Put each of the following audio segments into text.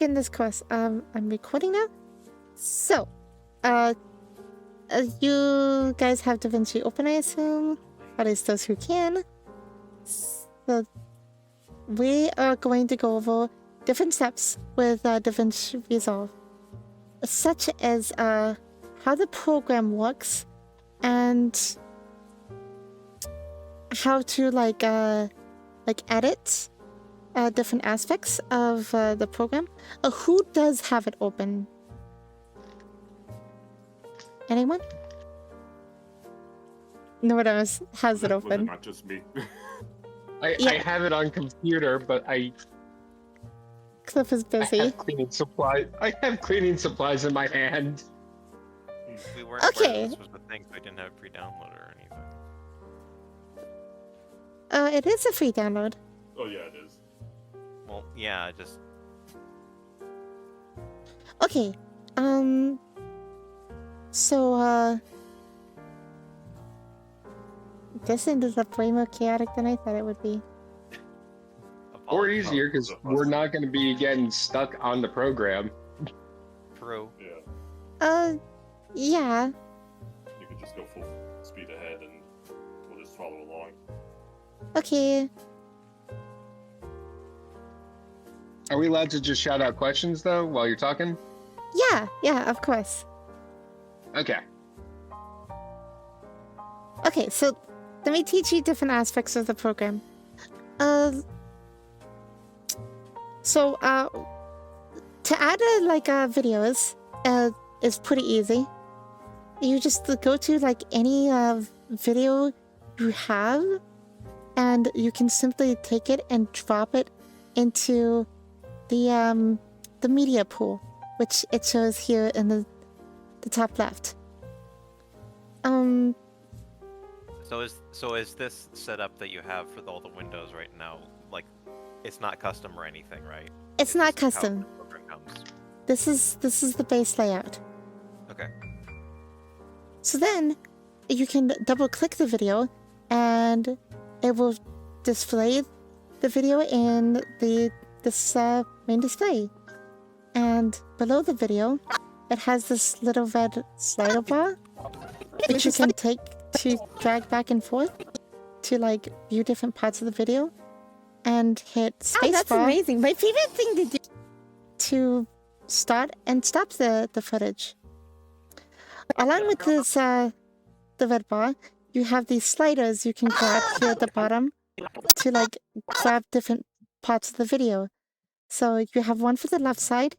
in this course. I'm recording now. So, you guys have DaVinci open, I assume, at least those who can. So, we are going to go over different steps with DaVinci Resolve, such as how the program works and how to like edit different aspects of the program. Who does have it open? Anyone? No one else has it open. Not just me. I have it on computer, but Cliff is busy. I have cleaning supplies. I have cleaning supplies in my hand. We weren't aware this was the thing, so I didn't have it pre-downloaded or anything. It is a free download. Oh yeah, it is. Well, yeah, just... Okay, so, this ended up way more chaotic than I thought it would be. Or easier, because we're not going to be getting stuck on the program. True. Yeah. Yeah. You can just go full speed ahead and we'll just follow along. Okay. Are we allowed to just shout out questions, though, while you're talking? Yeah, of course. Okay. Okay, so let me teach you different aspects of the program. So, to add videos is pretty easy. You just go to like any video you have, and you can simply take it and drop it into the media pool, which it shows here in the top left. So is this setup that you have for all the windows right now, like, it's not custom or anything, right? It's not just how custom. the program comes. This is the base layout. Okay. So then you can double click the video and it will display the video in this main display. And below the video, it has this little red slider bar, which you can take to drag back and forth to like view different parts of the video, and hit spacebar. Oh, that's amazing! My favorite thing to do to start and stop the footage. Along with this, the red bar, you have these sliders you can grab here at the bottom to like grab different parts of the video. So you have one for the left side,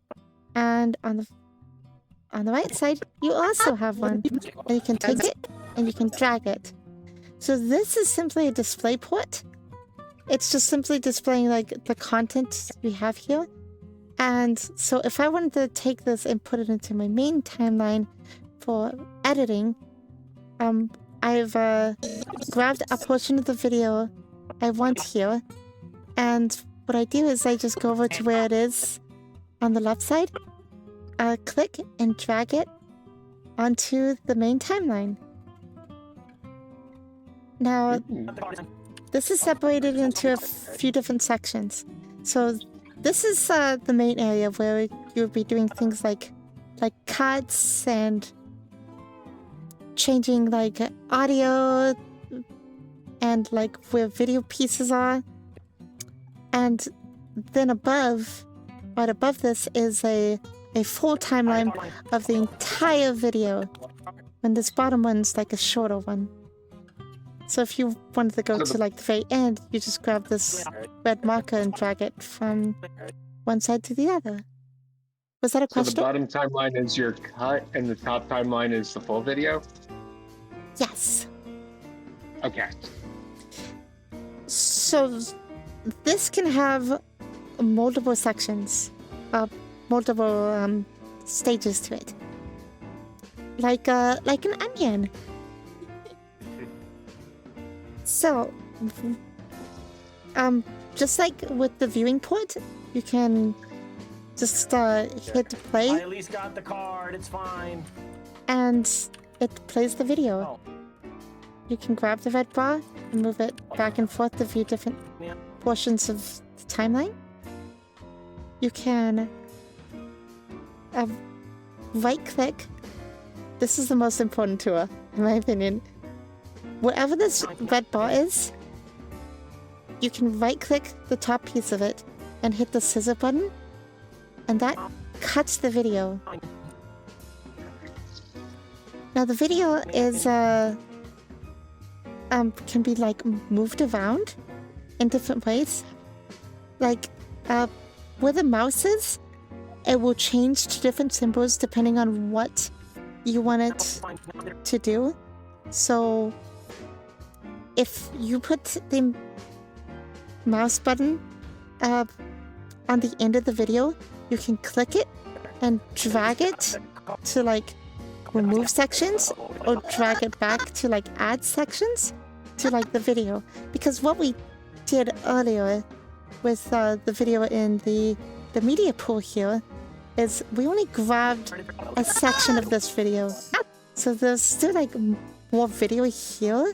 and on the right side, you also have one. And you can take it and you can drag it. So this is simply a display port. It's just simply displaying like the content we have here. And so if I wanted to take this and put it into my main timeline for editing, I've grabbed a portion of the video I want here, and what I do is I just go over to where it is on the left side, click and drag it onto the main timeline. Now, this is separated into a few different sections. So this is the main area where you'll be doing things like cuts and changing like audio and like where video pieces are. And then right above this is a full timeline of the entire video, when this bottom one's like a shorter one. So if you wanted to go to like the very end, you just grab this red marker and drag it from one side to the other. Was that a question? So the bottom timeline is your cut, and the top timeline is the full video? Yes. Okay. So this can have multiple sections, multiple stages to it, like an onion. So, just like with the viewing port, you can just hit play. I at least got the card. It's fine. And it plays the video. Oh. You can grab the red bar and move it back and forth to view different portions of the timeline. You can right click. This is the most important tool, in my opinion. Wherever this red bar is, you can right click the top piece of it and hit the scissor button, and that cuts the video. Now the video is can be like moved around in different ways. Like where the mouse is, it will change to different symbols depending on what you want it to do. So if you put the mouse button on the end of the video, you can click it and drag it to like remove sections, or drag it back to like add sections to like the video. Because what we did earlier with the video in the media pool here is we only grabbed a section of this video. So there's still like more video here,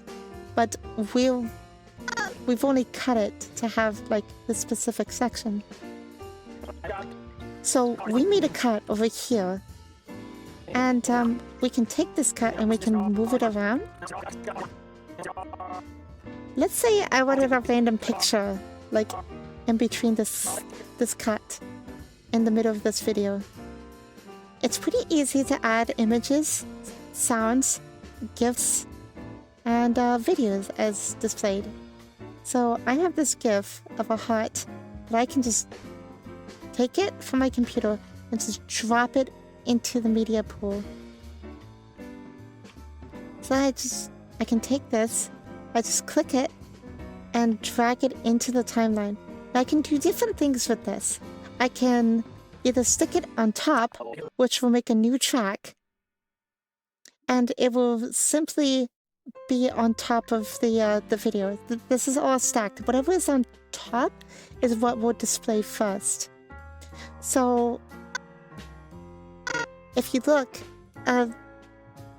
but we've only cut it to have like the specific section. So we made a cut over here, and we can take this cut and we can move it around. Let's say I wanted a random picture, like in between this cut, in the middle of this video. It's pretty easy to add images, sounds, GIFs, and videos as displayed. So I have this GIF of a heart, but I can just take it from my computer and just drop it into the media pool. So I can take this, I just click it, and drag it into the timeline. I can do different things with this. I can either stick it on top, which will make a new track, and it will simply be on top of the video. This is all stacked. Whatever is on top is what will display first. So if you look,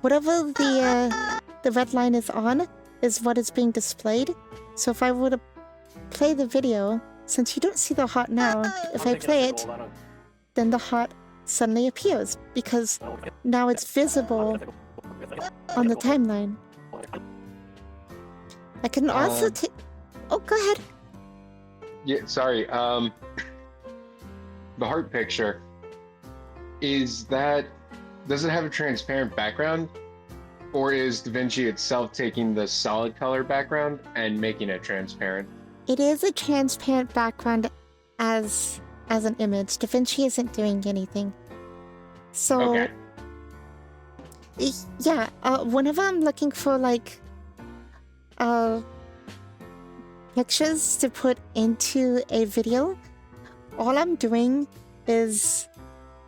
whatever the red line is on is what is being displayed. So if I were to play the video, since you don't see the heart now, if I play it, then the heart suddenly appears because now it's visible on the timeline. I can also take... Oh, go ahead. Yeah, sorry. The heart picture, does it have a transparent background? Or is DaVinci itself taking the solid color background and making it transparent? It is a transparent background as an image. DaVinci isn't doing anything. So, okay. Yeah, whenever I'm looking for like pictures to put into a video, all I'm doing is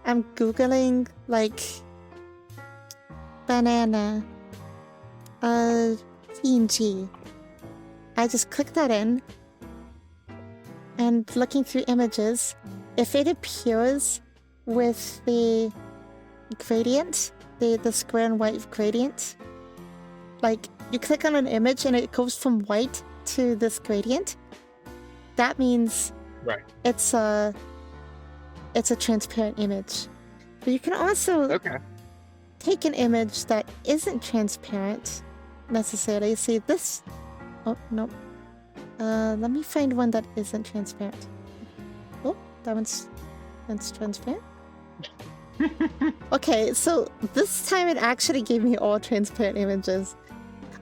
I'm Googling like banana PNG. I just click that in, and looking through images, if it appears with the gradient, the square and white gradient, like you click on an image and it goes from white to this gradient, that means right. It's a transparent image. But you can also take an image that isn't transparent necessarily. See this? Oh no. Let me find one that isn't transparent. Oh, that's transparent. Okay, so this time it actually gave me all transparent images.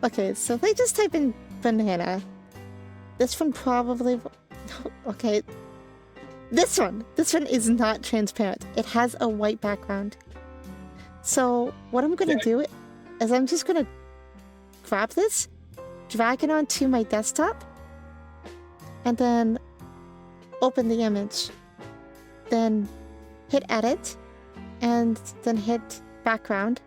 Okay, so if I just type in banana, this one probably... Okay, this one is not transparent. It has a white background. So what I'm gonna do is I'm just gonna grab this, drag it onto my desktop, and then open the image. Then hit edit, and then hit background,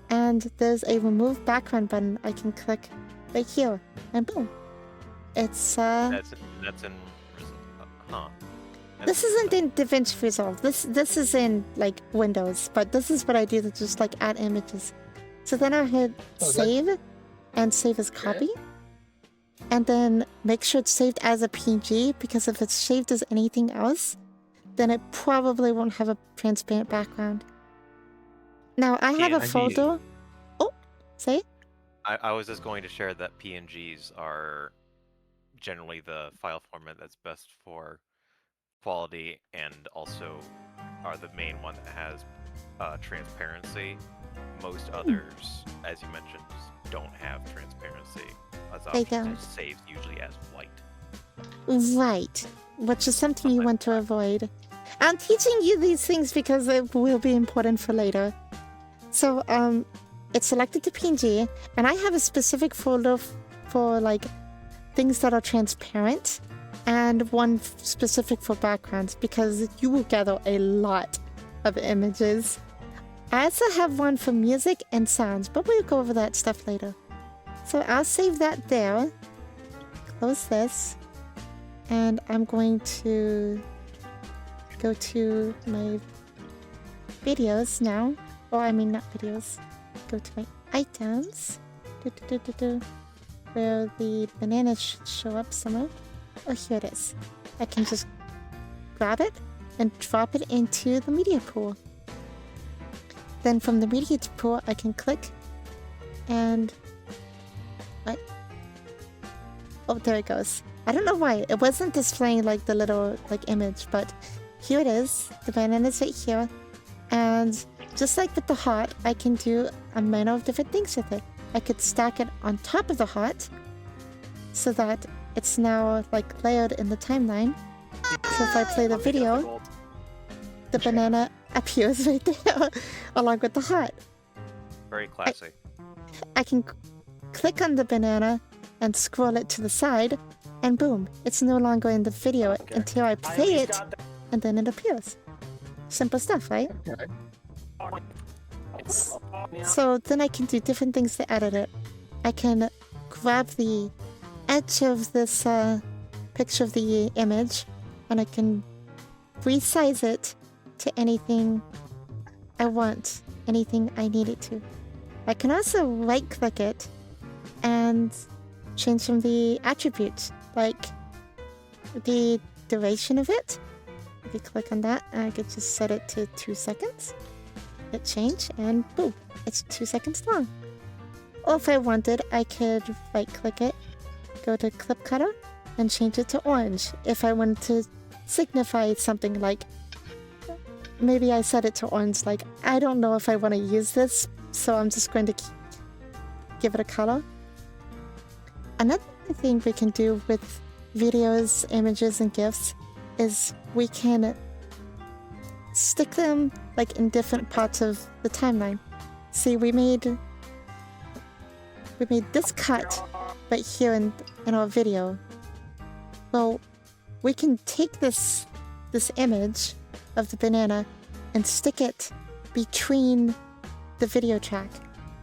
and there's a remove background button I can click right here, and boom, it's That's in. Huh. This isn't in DaVinci Resolve. This is in like Windows, but this is what I do to just like add images. So then I hit save, and save as copy, and then make sure it's saved as a PNG, because if it's saved as anything else, then it probably won't have a transparent background. Now, I have a PNG. folder. Oh, say? I was just going to share that PNGs are generally the file format that's best for quality, and also are the main one that has transparency. Most others, as you mentioned, don't have transparency. As They options, don't. it saves usually as white. Right, which is something you want to avoid. I'm teaching you these things because it will be important for later. So, it's selected to PNG, and I have a specific folder for like things that are transparent, and one specific for backgrounds, because you will gather a lot of images. I also have one for music and sounds, but we'll go over that stuff later. So I'll save that there, close this, and I'm going to go to my videos now. Or I mean, not videos. Go to my items. Where the banana should show up somewhere. Oh, here it is. I can just grab it and drop it into the media pool. Then from the media pool, I can click and... What? Oh, there it goes. I don't know why. It wasn't displaying like the little like image, but here it is. The banana's right here. And just like with the heart, I can do a manner of different things with it. I could stack it on top of the heart so that it's now like layered in the timeline. So if I play the video, the banana appears right there along with the heart. Very classy. I can click on the banana and scroll it to the side, and boom, it's no longer in the video until I play it, and then it appears. Simple stuff, right? Okay. So then I can do different things to edit it. I can grab the edge of this picture of the image, and I can resize it to anything I want, anything I need it to. I can also right-click it and change some of the attributes, like the duration of it. If you click on that, I could just set it to 2 seconds. Hit change, and boom, it's 2 seconds long. Or if I wanted, I could right-click it, go to Clip Cutter, and change it to orange. If I wanted to signify something like, maybe I set it to orange, like, I don't know if I want to use this, so I'm just going to give it a color. Another thing we can do with videos, images, and GIFs is we can stick them like in different parts of the timeline. See, we made this cut right here in our video. Well, we can take this image of the banana and stick it between the video track.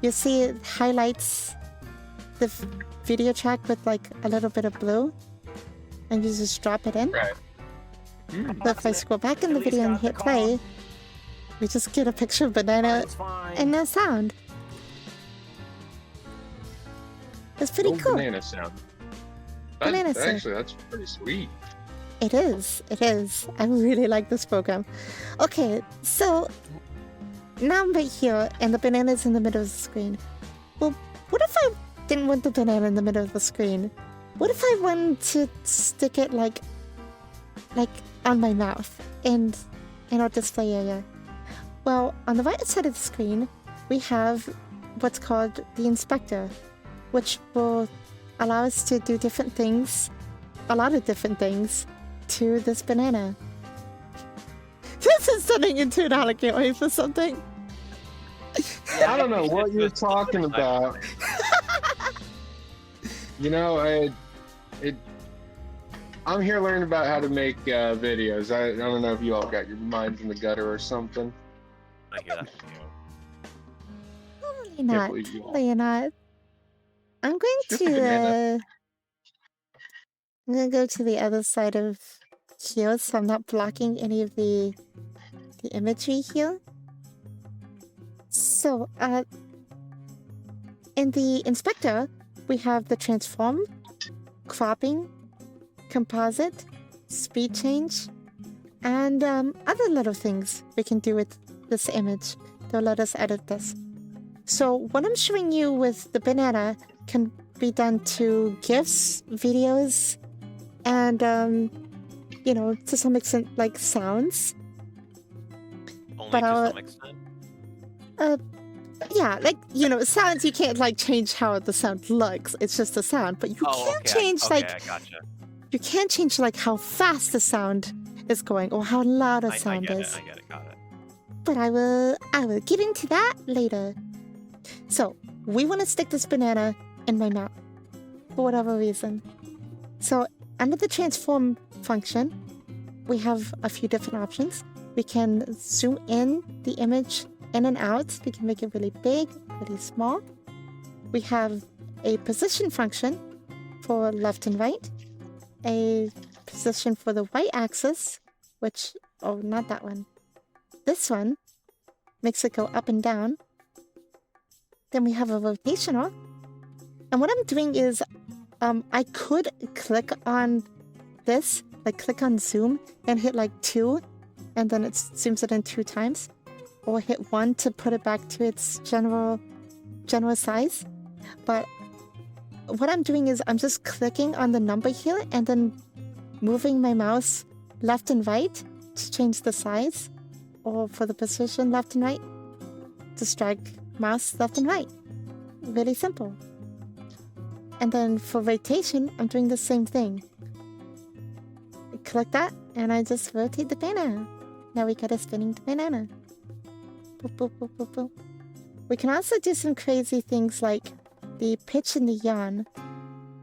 You see it highlights the video track with like a little bit of blue, and you just drop it in. Right. So if I scroll back in the video and hit play, we just get a picture of banana and no sound. It's pretty cool. Banana sound. Banana sound. Actually, that's pretty sweet. It is. It is. I really like this program. Okay, so now I'm right here, and the banana's in the middle of the screen. Well, what if I didn't want the banana in the middle of the screen? What if I wanted to stick it like on my mouth in our display area? Well, on the right side of the screen, we have what's called the inspector, which will allow us to do different things, a lot of different things, to this banana. This is turning into an allegory for something. I don't know what you're talking about. You know, I'm here learning about how to make videos. I don't know if you all got your minds in the gutter or something. I hear that from you. Totally not. believe you all. Totally not. I'm going Just a to banana. I'm gonna go to the other side of here, so I'm not blocking any of the imagery here. So, in the inspector, we have the transform, cropping, composite, speed change, and other little things we can do with this image. They'll let us edit this. So what I'm showing you with the banana can be done to GIFs, videos, and you know, to some extent, like sounds. Only But to some extent. Yeah, like, you know, sounds, you can't like change how the sound looks. It's just a sound, but you can change I like gotcha. you can change like how fast the sound is going or how loud a sound is. I get it, got it. But I will get into that later. So we want to stick this banana in my mouth for whatever reason. So under the transform function, we have a few different options. We can zoom in the image in and out. We can make it really big, really small. We have a position function for left and right, a position for the y-axis, which, oh, not that one. This one makes it go up and down. Then we have a rotational. And what I'm doing is, I could click on this, like click on zoom and hit like 2, and then it zooms it in 2 times. Or hit 1 to put it back to its general size. But what I'm doing is I'm just clicking on the number here and then moving my mouse left and right to change the size. Or for the position left and right, just drag mouse left and right. Really simple. And then for rotation, I'm doing the same thing. Click that and I just rotate the banana. Now we got a spinning banana. Boop, boop, boop, boop, boop. We can also do some crazy things like the pitch and the yawn.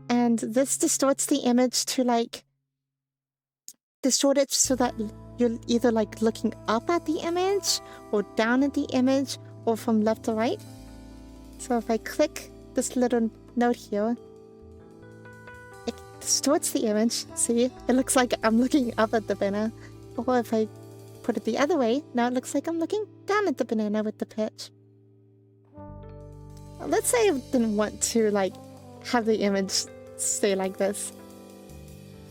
And this distorts the image to like distort it so that you're either like looking up at the image or down at the image or from left to right. So if I click this little note here, it distorts the image. See, it looks like I'm looking up at the banana. Or if I put it the other way, now it looks like I'm looking down at the banana with the pitch. Let's say I didn't want to like have the image stay like this.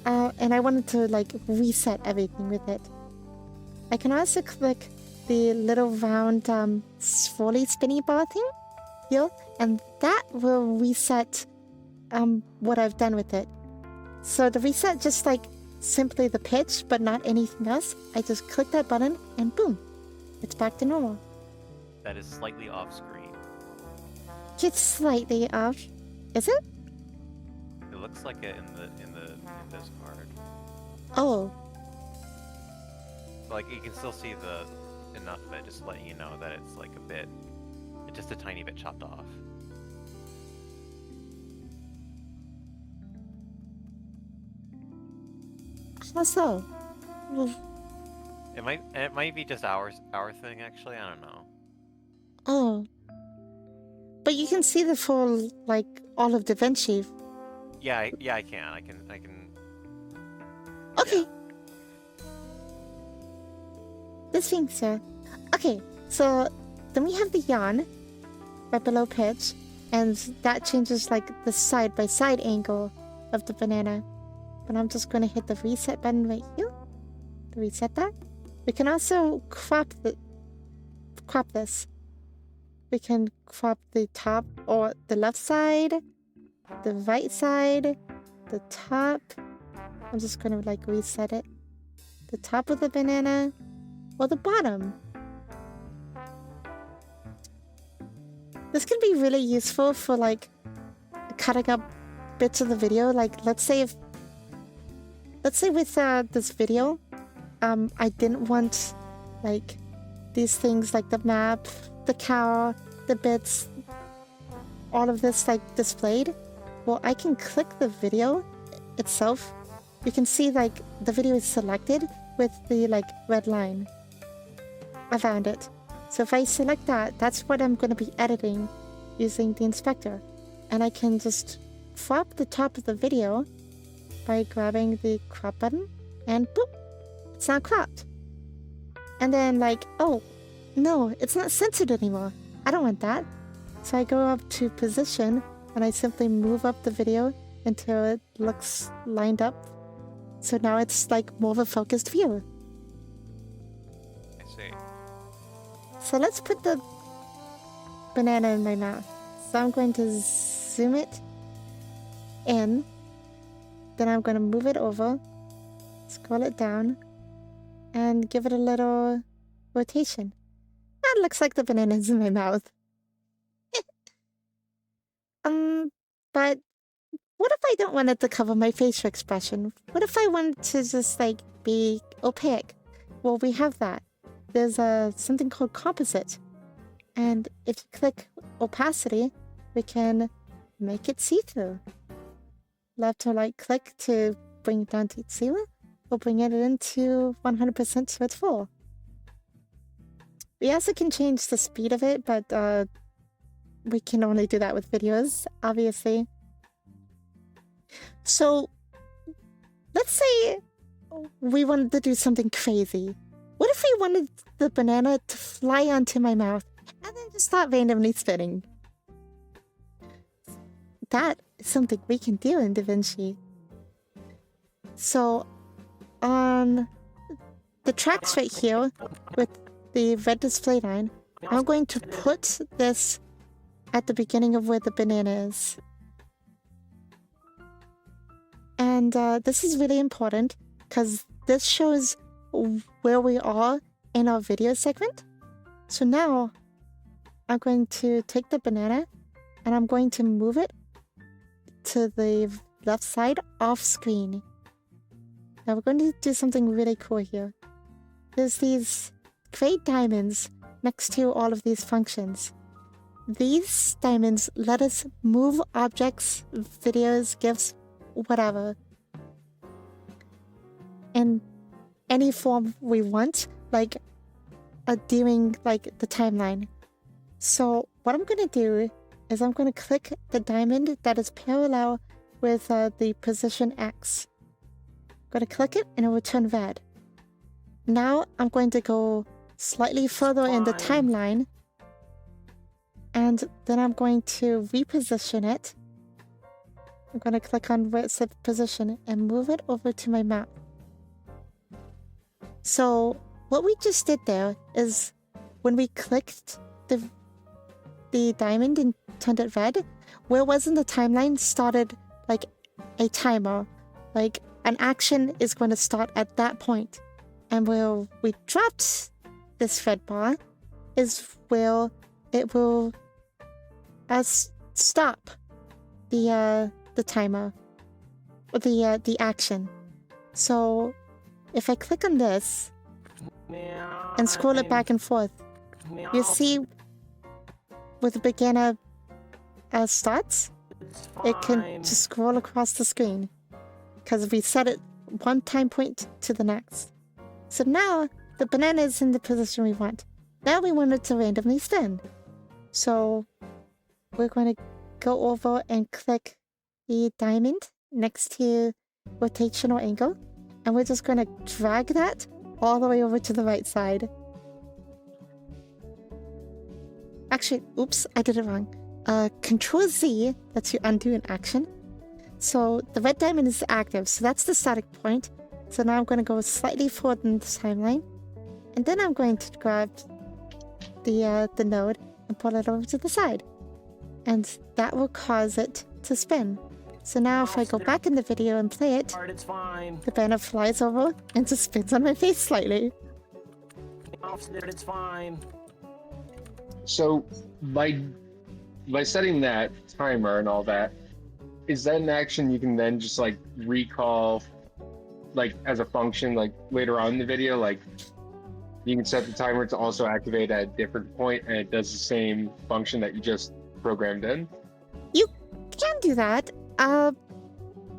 And I wanted to like reset everything with it. I can also click the little round swirly spinny bar thing here, and that will reset what I've done with it. So the reset just like simply the pitch, but not anything else. I just click that button and boom, it's back to normal. That is slightly off screen. It's slightly off. Is it? It looks like it in this card. Oh. Like you can still see enough of it, just to let you know that it's like just a tiny bit chopped off. How so? Well, It might be just our thing actually. I don't know. oh. But you can see the full, like, all of DaVinci. Yeah, I can. I can. Okay. Yeah. This thing, sir. Okay, so then we have the yawn right below pitch, and that changes like the side-by-side angle of the banana. But I'm just going to hit the reset button right here to reset that. We can also crop this. We can crop the top or the left side, the right side, the top. I'm just going to like reset it. The top of the banana or the bottom. This can be really useful for like cutting up bits of the video. Like let's say with this video, I didn't want like these things like the map, the cow, the bits, all of this like displayed. Well, I can click the video itself. You can see like the video is selected with the like red line. I found it. So if I select that, that's what I'm going to be editing using the inspector. And I can just crop the top of the video by grabbing the crop button and boop, it's not cropped. And then like, oh, no, it's not censored anymore. I don't want that. So I go up to position and I simply move up the video until it looks lined up. So now it's like more of a focused view. So let's put the banana in my mouth. So I'm going to zoom it in. Then I'm going to move it over, scroll it down, and give it a little rotation. That looks like the banana's in my mouth. But what if I don't want it to cover my facial expression? What if I want to just like be opaque? Well, we have that. There's something called composite. And if you click opacity, we can make it see-through. Left or right click to bring it down to zero, or bring it into 100% so it's full. We also can change the speed of it, but we can only do that with videos, obviously. So, let's say we wanted to do something crazy. What if we wanted the banana to fly onto my mouth and then just start randomly spinning? That is something we can do in DaVinci. So, on the tracks right here with the red display line, I'm going to put this at the beginning of where the banana is. And this is really important because this shows where we are in our video segment. So now I'm going to take the banana and I'm going to move it to the left side off screen. Now we're going to do something really cool here. There's these gray diamonds next to all of these functions. These diamonds let us move objects, videos, GIFs, whatever, in any form we want, like doing like the timeline. So what I'm going to do is I'm going to click the diamond that is parallel with the position X. I'm going to click it and it will turn red. Now I'm going to go slightly further in the timeline, and then I'm going to reposition it. I'm going to click on where it said position and move it over to my map. So what we just did there is when we clicked the diamond and turned it red, where it was in the timeline started like a timer. Like an action is going to start at that point. And where we dropped this red bar is where it will stop the timer, or the action. So if I click on this and scroll it back and forth, you see where the beginner starts, it can just scroll across the screen because we set it one time point to the next. So now the banana is in the position we want. Now we want it to randomly spin. So we're going to go over and click the diamond next to rotational angle, and we're just going to drag that all the way over to the right side. Actually, oops, I did it wrong. Control Z lets you undo an action. So the red diamond is active, so that's the static point. So now I'm going to go slightly forward in the timeline, and then I'm going to grab the node and pull it over to the side, and that will cause it to spin. So now if I go back in the video and play it, the banner flies over and just spins on my face slightly. It's fine. So by setting that timer and all that, is that an action you can then just like recall, like as a function, like later on in the video? Like you can set the timer to also activate at a different point and it does the same function that you just programmed in? You can do that.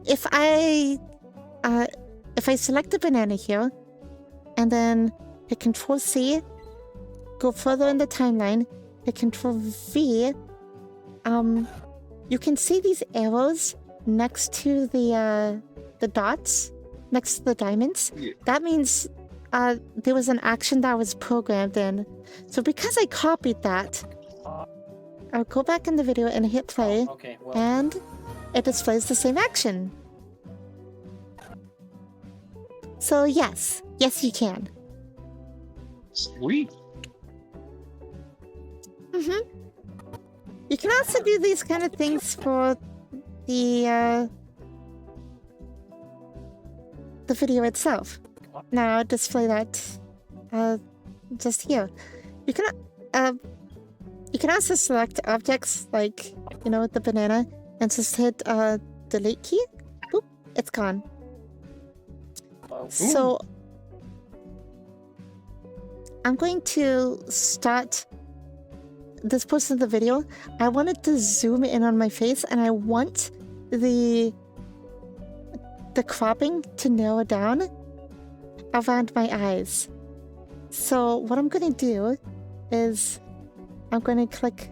If I select the banana here and then hit Control C, go further in the timeline, hit Control V, you can see these arrows next to the dots, next to the diamonds. Yeah. That means there was an action that was programmed in. So because I copied that, I'll go back in the video and hit play, Okay, well, and it displays the same action. So yes, you can. Sweet. You can also do these kind of things for the video itself. Now I'll display that just here. You can also select objects like, you know, the banana, and just hit delete key. Boop, it's gone. So I'm going to start this portion of the video. I wanted to zoom in on my face, and I want the cropping to narrow down around my eyes. So what I'm going to do is I'm going to click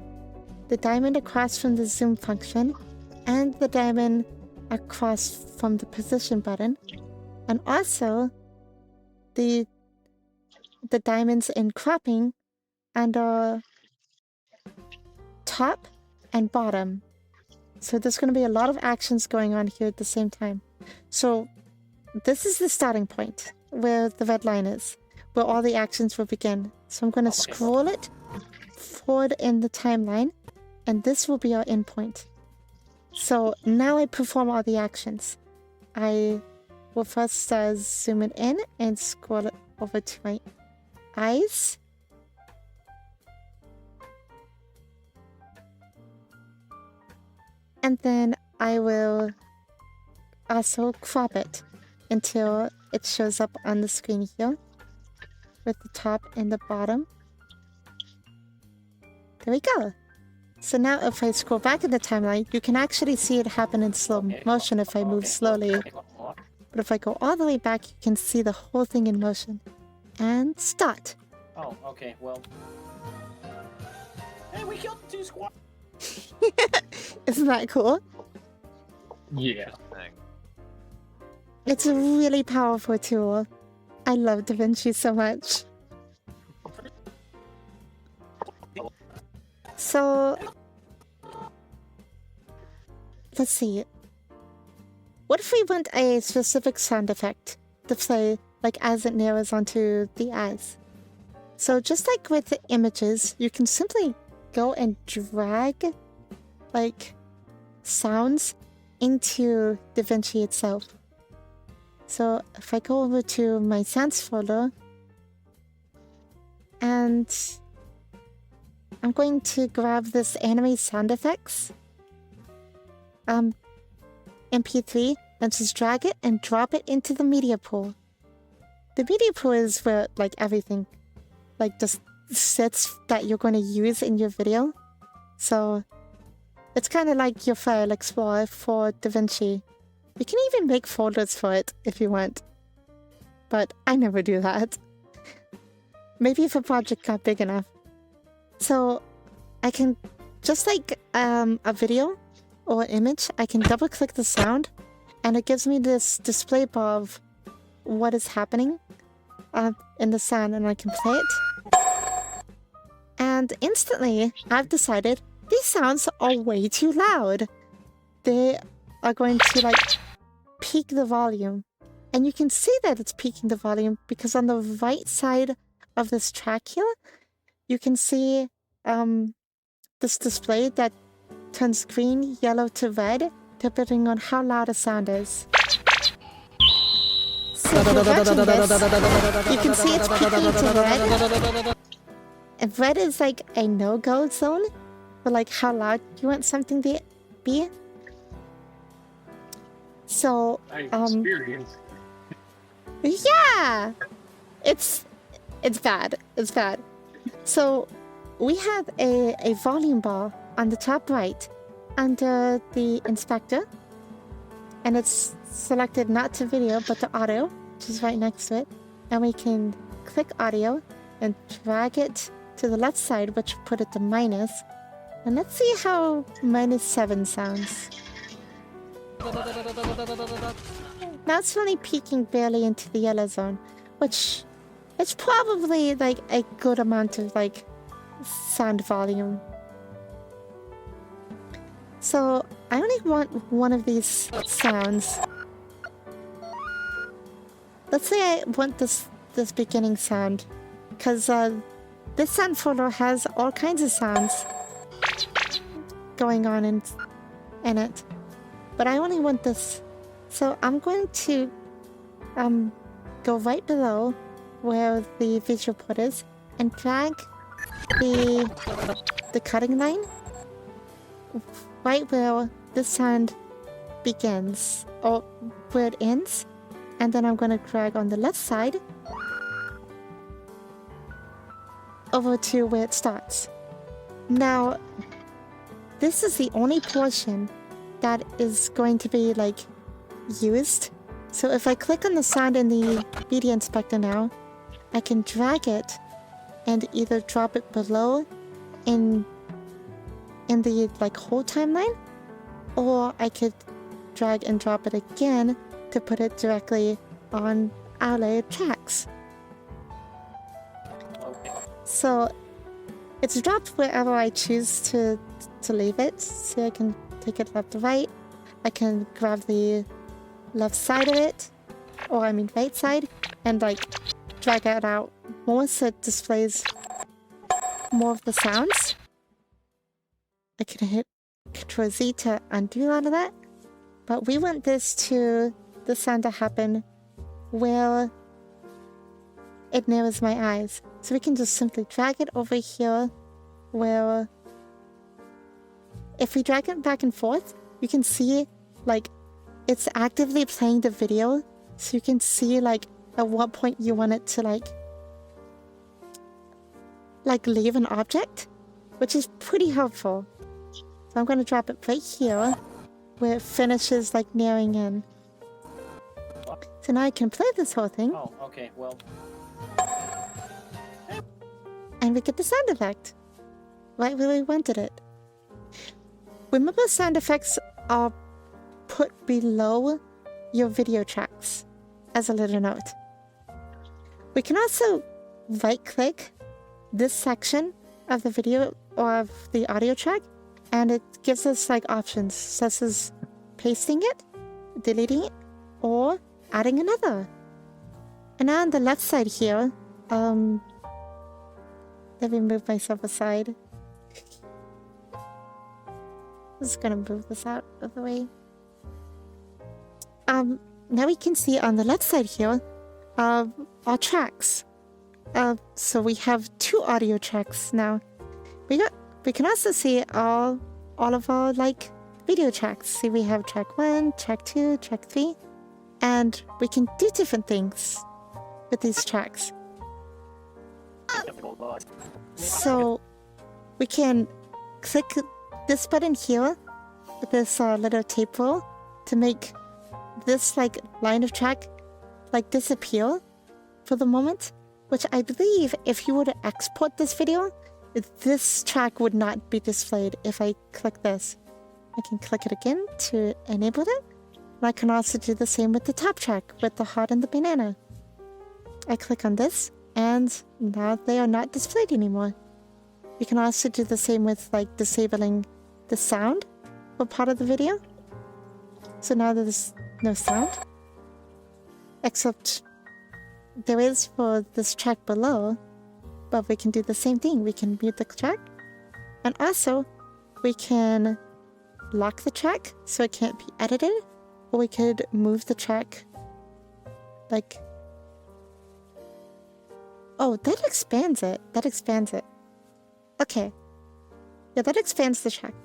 the diamond across from the zoom function and the diamond across from the position button, and also the diamonds in cropping and top and bottom. So there's going to be a lot of actions going on here at the same time. So this is the starting point where the red line is, where all the actions will begin. So I'm going to scroll it forward in the timeline, and this will be our endpoint. So now I perform all the actions. I will first zoom it in and scroll it over to my eyes. And then I will also crop it until it shows up on the screen here with the top and the bottom. There we go. So now if I scroll back in the timeline, you can actually see it happen in slow motion if I move slowly. But if I go all the way back, you can see the whole thing in motion. And start. Oh, okay, well. Hey, we killed 2 squads! Isn't that cool? Yeah. It's a really powerful tool. I love DaVinci so much. So, let's see. What if we want a specific sound effect to play like as it narrows onto the eyes? So just like with the images, you can simply go and drag like sounds into DaVinci itself. So if I go over to my sounds folder, and I'm going to grab this anime sound effects MP3 and just drag it and drop it into the media pool. The media pool is where like everything like just sits that you're going to use in your video. So it's kind of like your file explorer for DaVinci. You can even make folders for it if you want. But I never do that. Maybe if a project got big enough. So I can, just like a video or image, I can double click the sound and it gives me this display bar of what is happening in the sound, and I can play it. And instantly I've decided these sounds are way too loud. They are going to like peak the volume. And you can see that it's peaking the volume because on the right side of this track here, you can see this display that turns green, yellow to red, depending on how loud a sound is. So if you're watching this, you can see it's peaking to red. And red is like a no-go zone for like how loud you want something to be. So, Experience. Yeah! It's bad. It's bad. So, we have a volume bar on the top right under the inspector. And it's selected not to video, but to audio, which is right next to it. And we can click audio and drag it to the left side, which will put it to minus. And let's see how -7 sounds. Now it's only peaking barely into the yellow zone, which is probably like a good amount of like sound volume. So I only want one of these sounds. Let's say I want this beginning sound, because this sound folder has all kinds of sounds. going on in it. But I only want this. So I'm going to go right below where the visual port is and drag the cutting line right where the sound begins, or where it ends. And then I'm going to drag on the left side over to where it starts. Now, this is the only portion that is going to be like used. So if I click on the sound in the media inspector now, I can drag it and either drop it below in the like whole timeline, or I could drag and drop it again to put it directly on our layered tracks. Okay. So it's dropped wherever I choose to leave it. So I can take it left to right. I can grab the left side of it, or I mean right side, and like drag it out more so it displays more of the sounds. I can hit Ctrl Z to undo all of that. But we want this to, the sound to happen where it narrows my eyes. So we can just simply drag it over here where, if we drag it back and forth, you can see like it's actively playing the video. So you can see like at what point you want it to like leave an object, which is pretty helpful. So I'm going to drop it right here where it finishes like narrowing in. So now I can play this whole thing. Oh, okay, well. And we get the sound effect right where we wanted it. Remember, sound effects are put below your video tracks as a little note. We can also right click this section of the video or of the audio track, and it gives us like options such as pasting it, deleting it, or adding another. And now on the left side here, let me move myself aside. I'm just gonna move this out of the way. Now we can see on the left side here, our tracks. So we have 2 audio tracks now. We can also see all of our like video tracks. See, we have track 1, track 2, track 3, and we can do different things with these tracks. So we can click this button here with this little tape roll to make this like line of track like disappear for the moment, which I believe if you were to export this video, this track would not be displayed if I click this. I can click it again to enable it. And I can also do the same with the top track with the heart and the banana. I click on this and now they are not displayed anymore. You can also do the same with like disabling the sound for part of the video. So now there's no sound, except there is for this track below, but we can do the same thing. We can mute the track, and also we can lock the track so it can't be edited, or we could move the track like, oh, that expands it. That expands it. Okay. Yeah, that expands the track.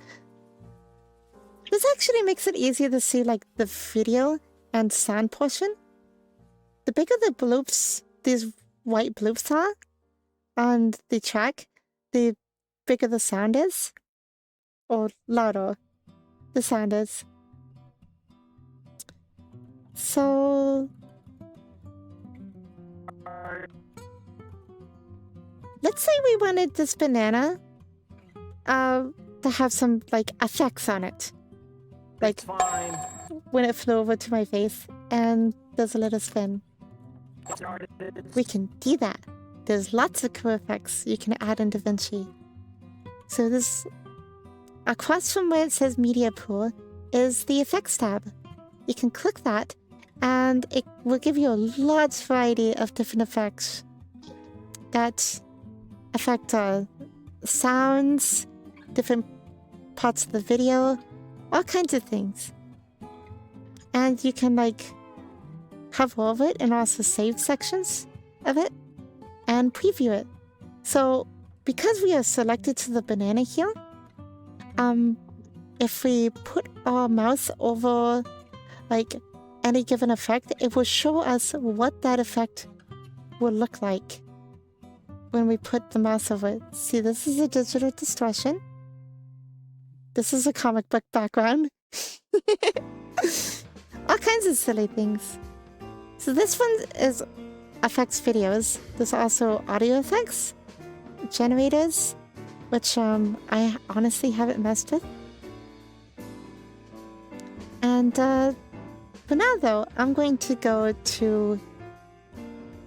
This actually makes it easier to see like the video and sound portion. The bigger the bloops, these white bloops are on the track, the bigger the sound is, or louder the sound is. So let's say we wanted this banana to have some like effects on it. Like Fine. when it flew over to my face and there's a little spin. We can do that. There's lots of cool effects you can add in DaVinci. So this, across from where it says Media Pool, is the Effects tab. You can click that and it will give you a large variety of different effects that affect sounds, different parts of the video, all kinds of things. And you can like hover over it and also save sections of it and preview it. So because we are selected to the banana here, if we put our mouse over like any given effect, it will show us what that effect will look like when we put the mouse over it. See, this is a digital distortion. This is a comic book background. All kinds of silly things. So this one is affects videos. There's also audio effects, generators, which I honestly haven't messed with. And for now though, I'm going to go to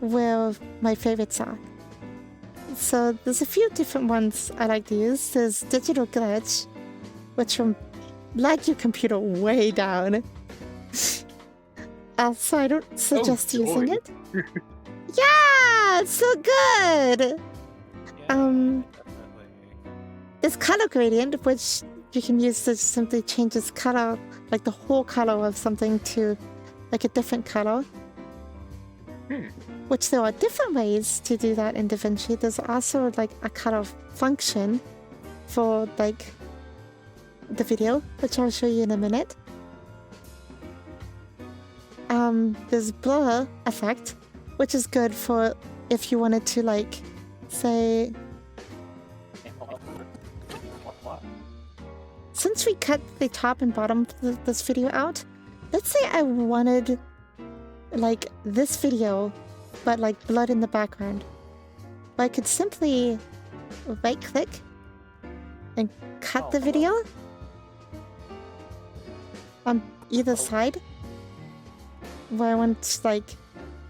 where my favorites are. So there's a few different ones I like to use. There's digital glitch, which will lag your computer way down. So I don't suggest using it. Yeah, it's so good. Yeah, definitely. There's color gradient, which you can use to simply change its color, like the whole color of something to like a different color. Which there are different ways to do that in DaVinci. There's also like a color function for like the video, which I'll show you in a minute. There's blur effect, which is good for if you wanted to like say, since we cut the top and bottom of this video out, let's say I wanted like this video but like blood in the background. I could simply right click and cut the video on either side where I want like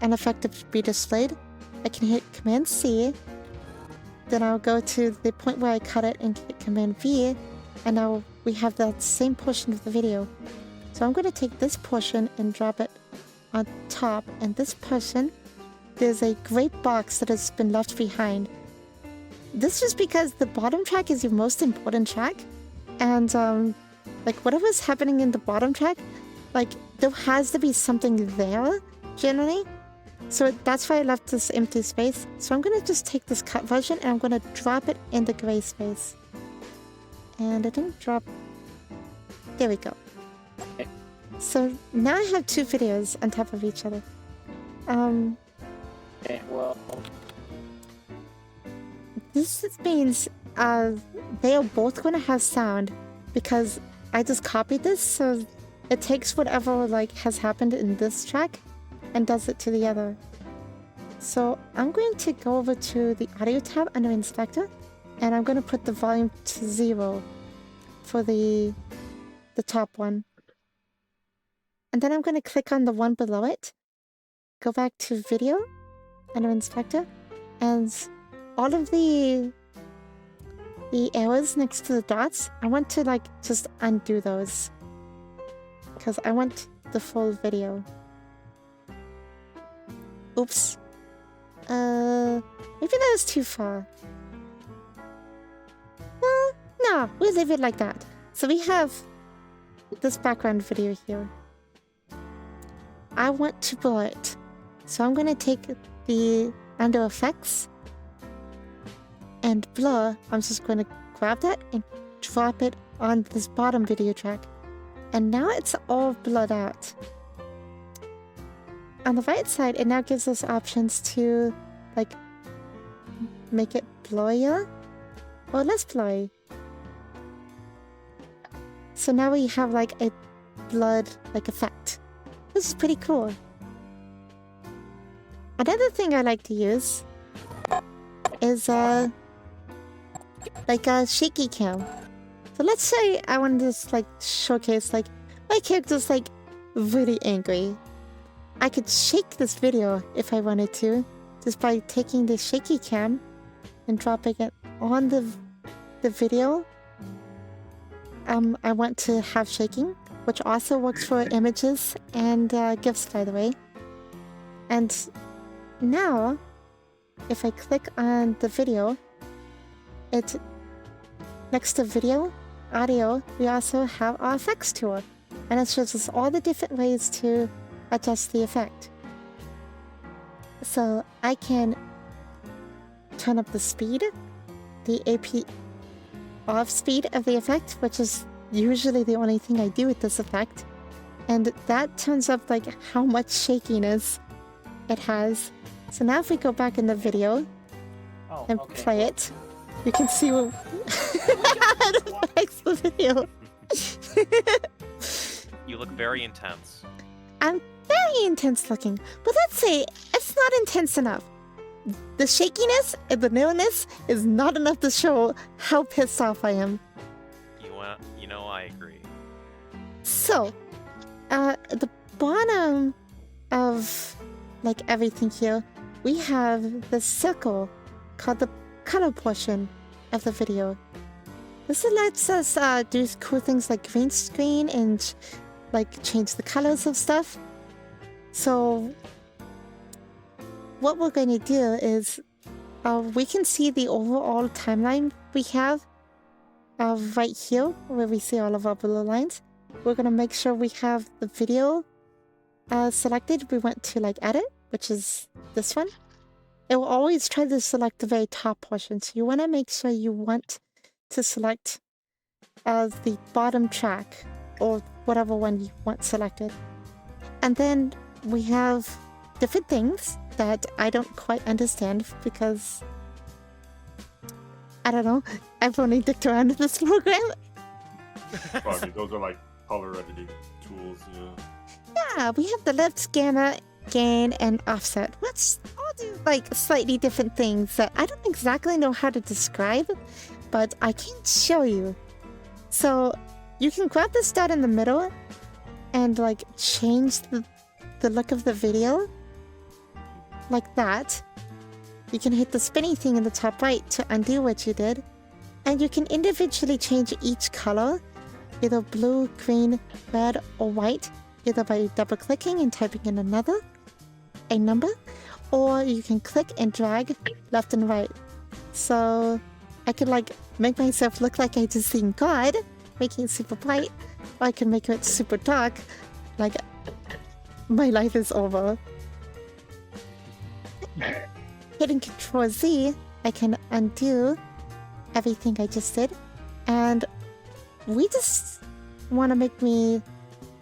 an effect to be displayed. I can hit Command C, then I'll go to the point where I cut it and hit Command V, and now we have that same portion of the video. So I'm going to take this portion and drop it on top, and this portion, there's a gray box that has been left behind. This is because the bottom track is your most important track, and like whatever's happening in the bottom track, like there has to be something there generally. So that's why I left this empty space. So I'm gonna just take this cut version and I'm gonna drop it in the gray space. And I didn't drop. There we go. So now I have two videos on top of each other. Okay, well, This means they are both going to have sound because I just copied this, so it takes whatever like has happened in this track and does it to the other. So I'm going to go over to the audio tab under inspector, and I'm going to put the volume to 0 for the top one. And then I'm going to click on the one below it, go back to video under inspector, and all of the arrows next to the dots, I want to like just undo those because I want the full video. Oops. Maybe that was too far. Well, no, we'll leave it like that. So we have this background video here. I want to blur it. So I'm going to take the under effects and blur. I'm just going to grab that and drop it on this bottom video track. And now it's all blurred out. On the right side, it now gives us options to like make it blurrier or less blurry. So now we have like a blurred like effect. This is pretty cool. Another thing I like to use is like a shaky cam. So let's say I want to just like showcase like my character's like really angry. I could shake this video if I wanted to, just by taking the shaky cam and dropping it on the video. I want to have shaking, which also works for images and GIFs, by the way. And now, if I click on the video, it's next to video, audio, we also have our effects tool. And it shows us all the different ways to adjust the effect. So I can turn up the speed, the AP off speed of the effect, which is usually the only thing I do with this effect. And that turns up like how much shakiness it has. So now if we go back in the video Oh, and okay. play it, you can see what it affects the video. You look very intense. I'm very intense looking, but let's say it's not intense enough. The shakiness and the newness is not enough to show how pissed off I am. You know, I agree. So, at the bottom of like everything here, we have the circle called the color portion of the video. This lets us do cool things like green screen and like change the colors of stuff. So what we're going to do is we can see the overall timeline we have right here where we see all of our blue lines. We're going to make sure we have the video selected. We went to like edit, which is this one. It will always try to select the very top portion. So you want to make sure you want to select the bottom track or whatever one you want selected. And then we have different things that I don't quite understand because I don't know. I've only dicked around with this program. Probably those are like color editing tools, yeah. Yeah, we have the lift, gamma, gain, and offset, which all do like slightly different things that I don't exactly know how to describe, but I can show you. So you can grab this dot in the middle and like change the look of the video like that. You can hit the spinny thing in the top right to undo what you did, and you can individually change each color, either blue, green, red, or white, either by double clicking and typing in a number, or you can click and drag left and right. So I could like make myself look like I just seen God, making it super bright, or I can make it super dark, like my life is over. Hitting Control Z, I can undo everything I just did, and we just want to make me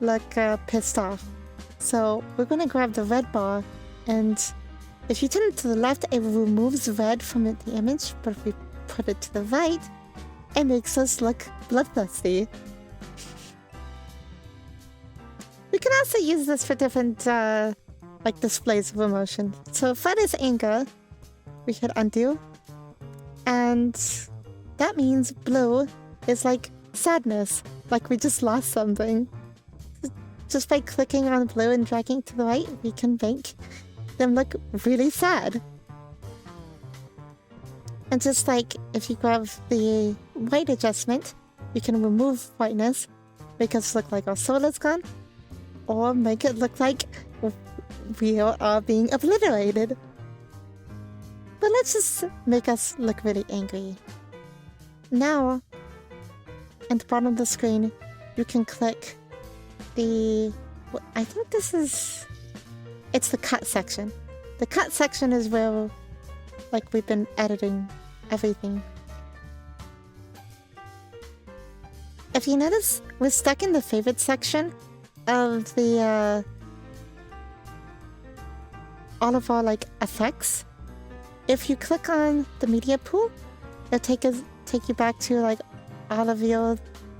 look pissed off. So we're going to grab the red bar, and if you turn it to the left, it removes red from the image, but if we put it to the right, it makes us look bloodthirsty. We can also use this for different like displays of emotion. So if red is anger, we hit undo, and that means blue is like sadness, like we just lost something. Just by clicking on blue and dragging to the right, we can make them look really sad. And just like if you grab the white adjustment, you can remove whiteness, make us look like our soul is gone, or make it look like we are being obliterated. But let's just make us look really angry. Now, at the bottom of the screen, you can click I think it's the cut section. The cut section is where, like, we've been editing everything. If you notice, we're stuck in the favorite section of the, all of our, like, effects. If you click on the media pool, it'll take you back to, like, all of your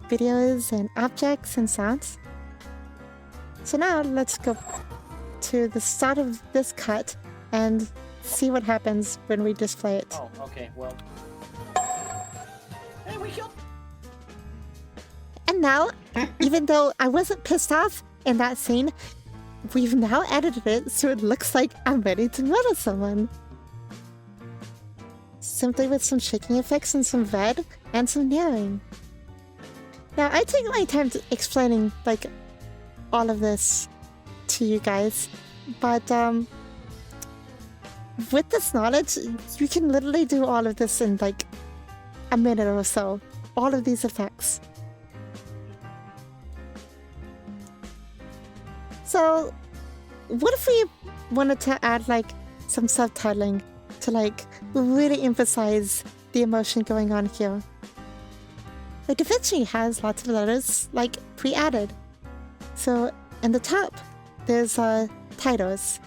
videos and objects and sounds. So now let's go to the start of this cut and see what happens when we display it. Oh, okay, well. Hey, we killed. And now, even though I wasn't pissed off in that scene, we've now edited it so it looks like I'm ready to murder someone. Simply with some shaking effects and some red and some narrowing. Now, I take my time explaining, like, all of this to you guys, but with this knowledge, you can literally do all of this in like a minute or so. All of these effects. So, what if we wanted to add like some subtitling to like really emphasize the emotion going on here? Like DaVinci has lots of letters like pre-added. So in the top, there's titles.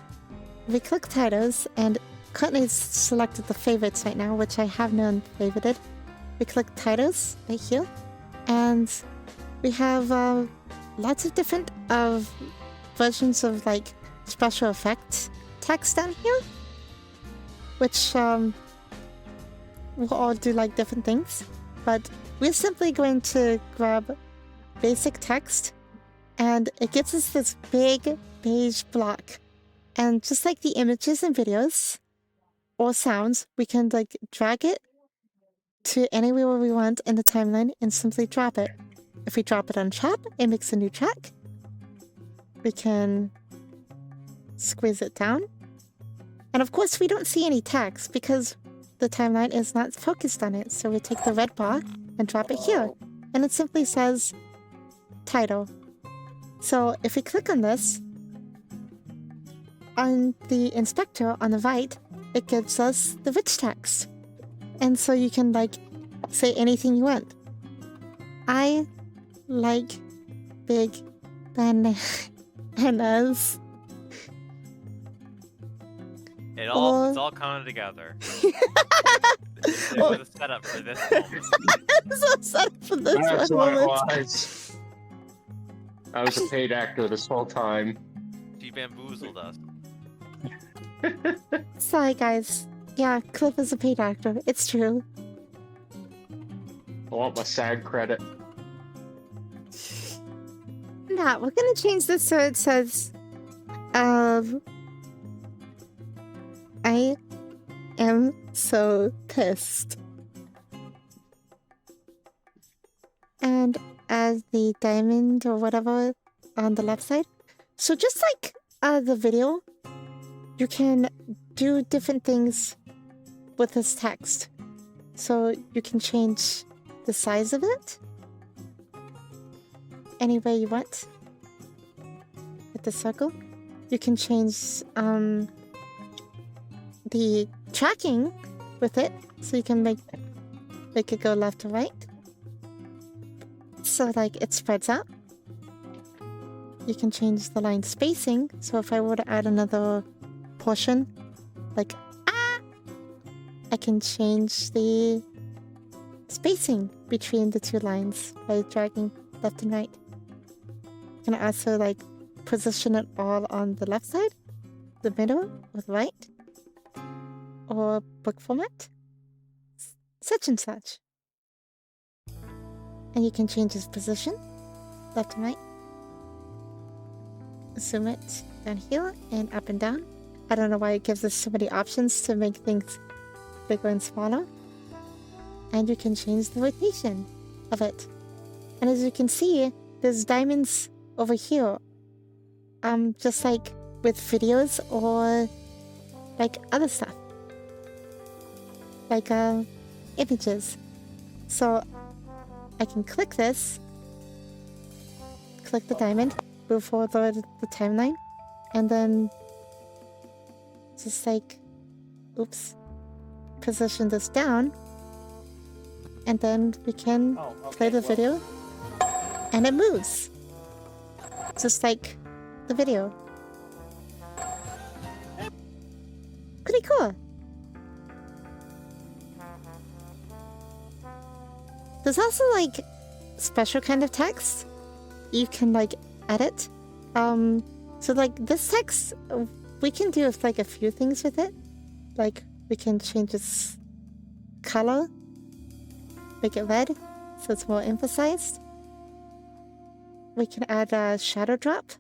We click titles, and Courtney's selected the favorites right now, which I have none favorited. We click titles right here, and we have lots of different versions of like special effects text down here, which will all do like different things. But we're simply going to grab basic text, and it gives us this big beige block. And just like the images and videos or sounds, we can like drag it to anywhere we want in the timeline and simply drop it. If we drop it on chat, it makes a new track. We can squeeze it down. And of course, we don't see any text because the timeline is not focused on it. So we take the red bar and drop it here. And it simply says title. So if we click on this, on the inspector on the right, it gives us the rich text. And so you can like say anything you want. I like big bananas. It's all coming together. It was a setup for this moment. It's a setup for this That's one what it moment. was. I was a paid actor this whole time. She bamboozled us. Sorry, guys. Yeah, Cliff is a paid actor. It's true. I want my SAG credit. Nah, we're gonna change this so it says, I am so pissed. And as the diamond or whatever on the left side. So just like the video, you can do different things with this text. So you can change the size of it any way you want with the circle. You can change the tracking with it, so you can make it go left to right. So like it spreads out. You can change the line spacing. So if I were to add another portion, like I can change the spacing between the two lines by dragging left and right. You can also like position it all on the left side, the middle, or the right, or book format, such and such. And you can change its position, left and right. Zoom it down here and up and down. I don't know why it gives us so many options to make things bigger and smaller. And you can change the rotation of it. And as you can see, there's diamonds over here. Just like with videos or like other stuff. Like images. So I can click this, click the diamond, move forward the timeline, and then just like, oops, position this down, and then we can play the video, and it moves, just like the video. Pretty cool. There's also like special kind of text you can like edit. So like this text, we can do like a few things with it. Like we can change its color, make it red so it's more emphasized. We can add a shadow drop.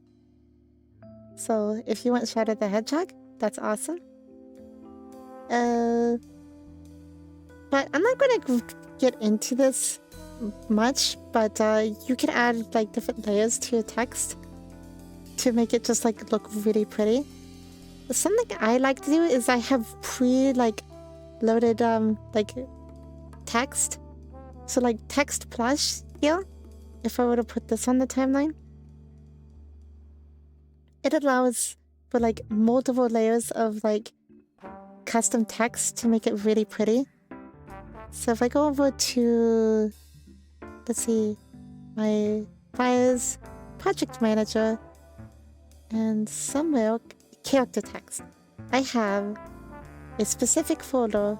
So if you want Shadow the Hedgehog, that's awesome. But I'm not gonna get into this much, but you can add like different layers to your text to make it just like look really pretty. Something I like to do is I have loaded like text. So like text plush here. If I were to put this on the timeline, it allows for like multiple layers of like custom text to make it really pretty. So if I go over to, let's see, my files, project manager, and somewhere character text, I have a specific folder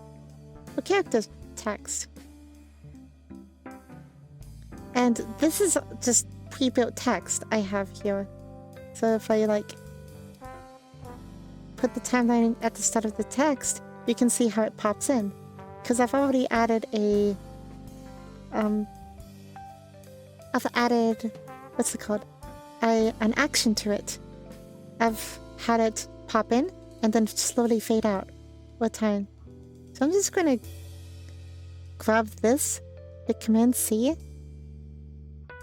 for character text. And this is just pre-built text I have here. So if I like put the timeline at the start of the text, you can see how it pops in. Because I've already added a what's it called? An action to it. I've had it pop in and then slowly fade out with time. So I'm just gonna grab this, hit Command C,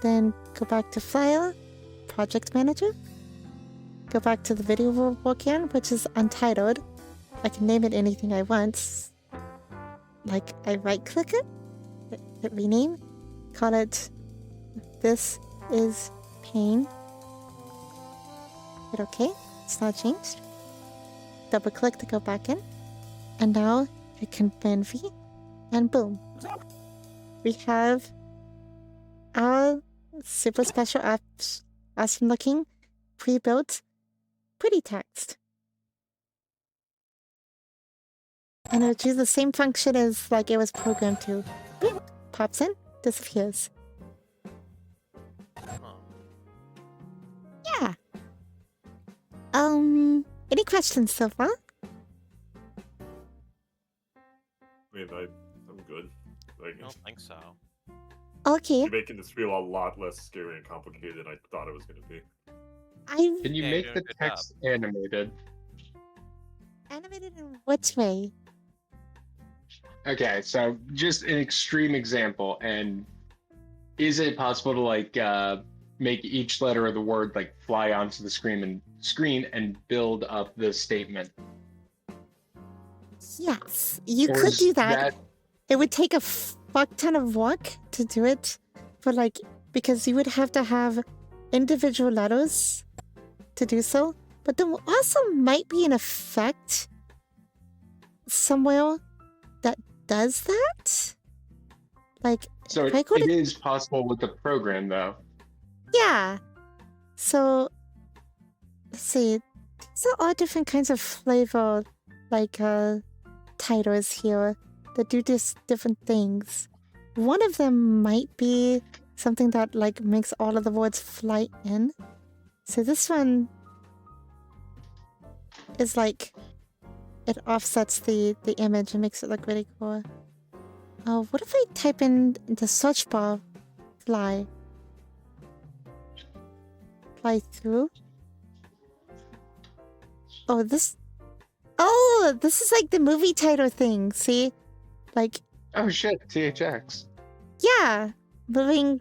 then go back to File, Project Manager, go back to the video we're working on, which is untitled. I can name it anything I want. Like, I right-click it, hit Rename, call it This is Pain. Hit OK, it's not changed. Double-click to go back in, and now hit Command V, and boom. We have our super special awesome looking, pre-built, pretty text. And it'll do the same function as like it was programmed to. Boop, pops in, disappears. Yeah. Any questions so far? I mean, I'm good. Like, I don't think so. Okay. you're making this feel a lot less scary and complicated than I thought it was going to be. Can you Yeah, you're make doing the a good text animated? Animated in which way? Okay, so just an extreme example, and is it possible to like make each letter of the word like fly onto the screen and build up the statement? Yes, you Or could is do that. It would take a fuck ton of work to do it, but like, because you would have to have individual letters to do so. But there also might be an effect somewhere that does that. Like, So if it, I go to it is possible with the program, though. yeah. So let's see. These are all different kinds of flavor, like titles here that do just different things. One of them might be something that like makes all of the words fly in. So this one is like it offsets the image and makes it look really cool. What if I type in the search bar fly through? Oh, this is like the movie title thing. See, like, Oh shit, THX. yeah, moving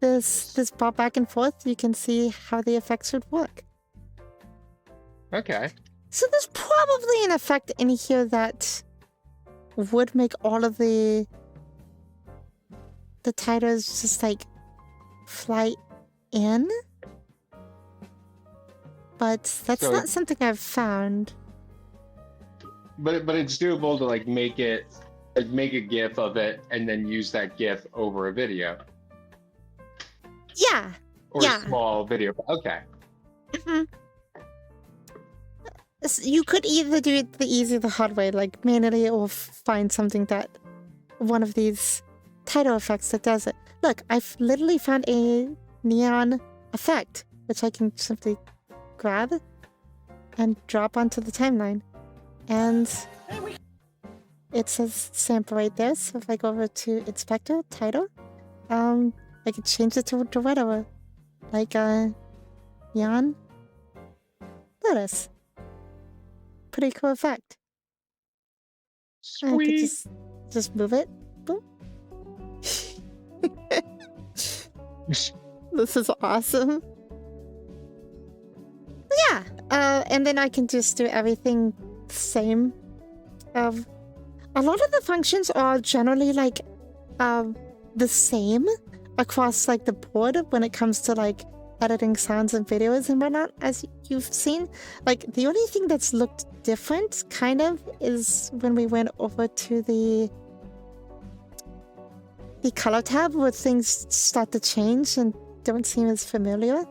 this bar back and forth, you can see how the effects would work. Okay. So there's probably an effect in here that would make all of the titles just like fly in, but that's So not something I've found. But it's doable to like make a GIF of it and then use that GIF over a video. Yeah. Or Yeah. a small video. Okay. Mhm. You could either do it the easy or the hard way, like manually, or find something that one of these title effects that does it. Look, I've literally found a neon effect, which I can simply grab and drop onto the timeline. And it says sample right there, so if I go over to Inspector, Title, I can change it to whatever. Like, neon lotus. Pretty cool effect. I could Sweet. just move it. Boom. This is awesome. Yeah, and then I can just do everything the same. A lot of the functions are generally like the same across like the board when it comes to like editing sounds and videos and whatnot, as you've seen. Like, the only thing that's looked different, kind of, is when we went over to the color tab where things start to change and don't seem as familiar.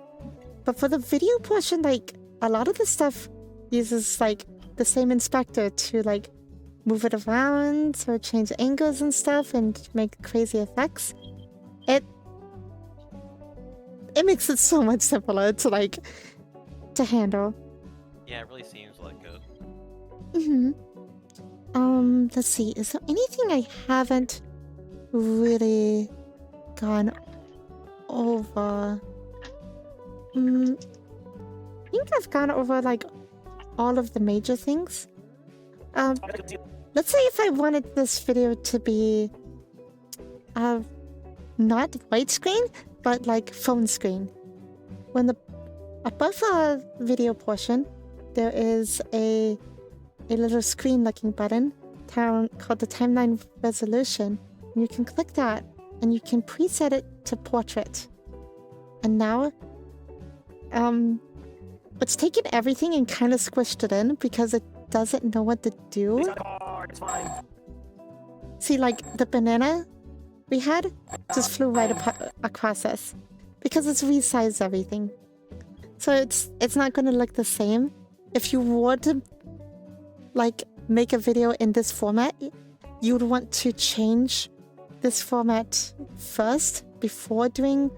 But for the video portion, like, a lot of the stuff uses, like, the same inspector to, like, move it around or change angles and stuff and make crazy effects. It makes it so much simpler to, like, to handle. Yeah, it really seems like it. Let's see. Is there anything I haven't really gone over? I think I've gone over, like, all of the major things. Let's say if I wanted this video to be not widescreen, but like phone screen. Above our video portion, there is a little screen-looking button called the timeline resolution. And you can click that, and you can preset it to portrait. And now, it's taken everything and kind of squished it in because it doesn't know what to do. It's fine. See, like, the banana we had just flew right across us because it's resized everything. So it's not going to look the same. If you were to, like, make a video in this format, you would want to change this format first before doing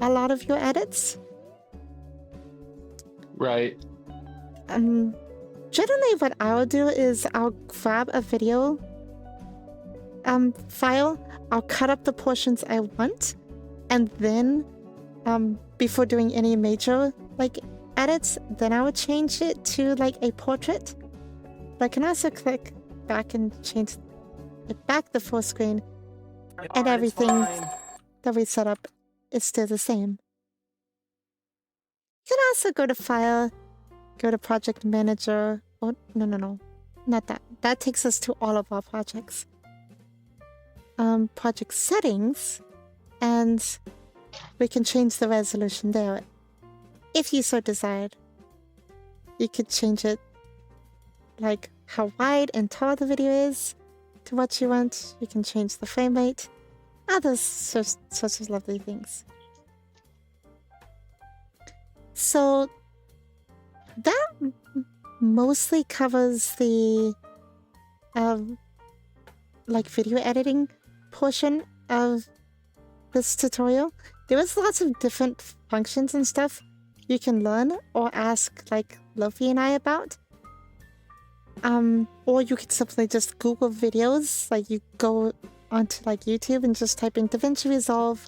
a lot of your edits. Right. Generally what I'll do is I'll grab a video file, I'll cut up the portions I want, and then before doing any major, like, edits, then I would change it to, like, a portrait. But I can also click back and change it back the full screen, and everything that we set up is still the same. You can also go to File, go to Project Manager, oh, no, not that. That takes us to all of our projects. Project Settings, and we can change the resolution there. If you so desired. You could change it, like, how wide and tall the video is to what you want. You can change the frame rate. Other sorts of lovely things. So that mostly covers the like, video editing portion of this tutorial. There is lots of different functions and stuff you can learn or ask, like, Lofi and I about. Or you could simply just Google videos, like, you go onto, like, YouTube and just type in DaVinci Resolve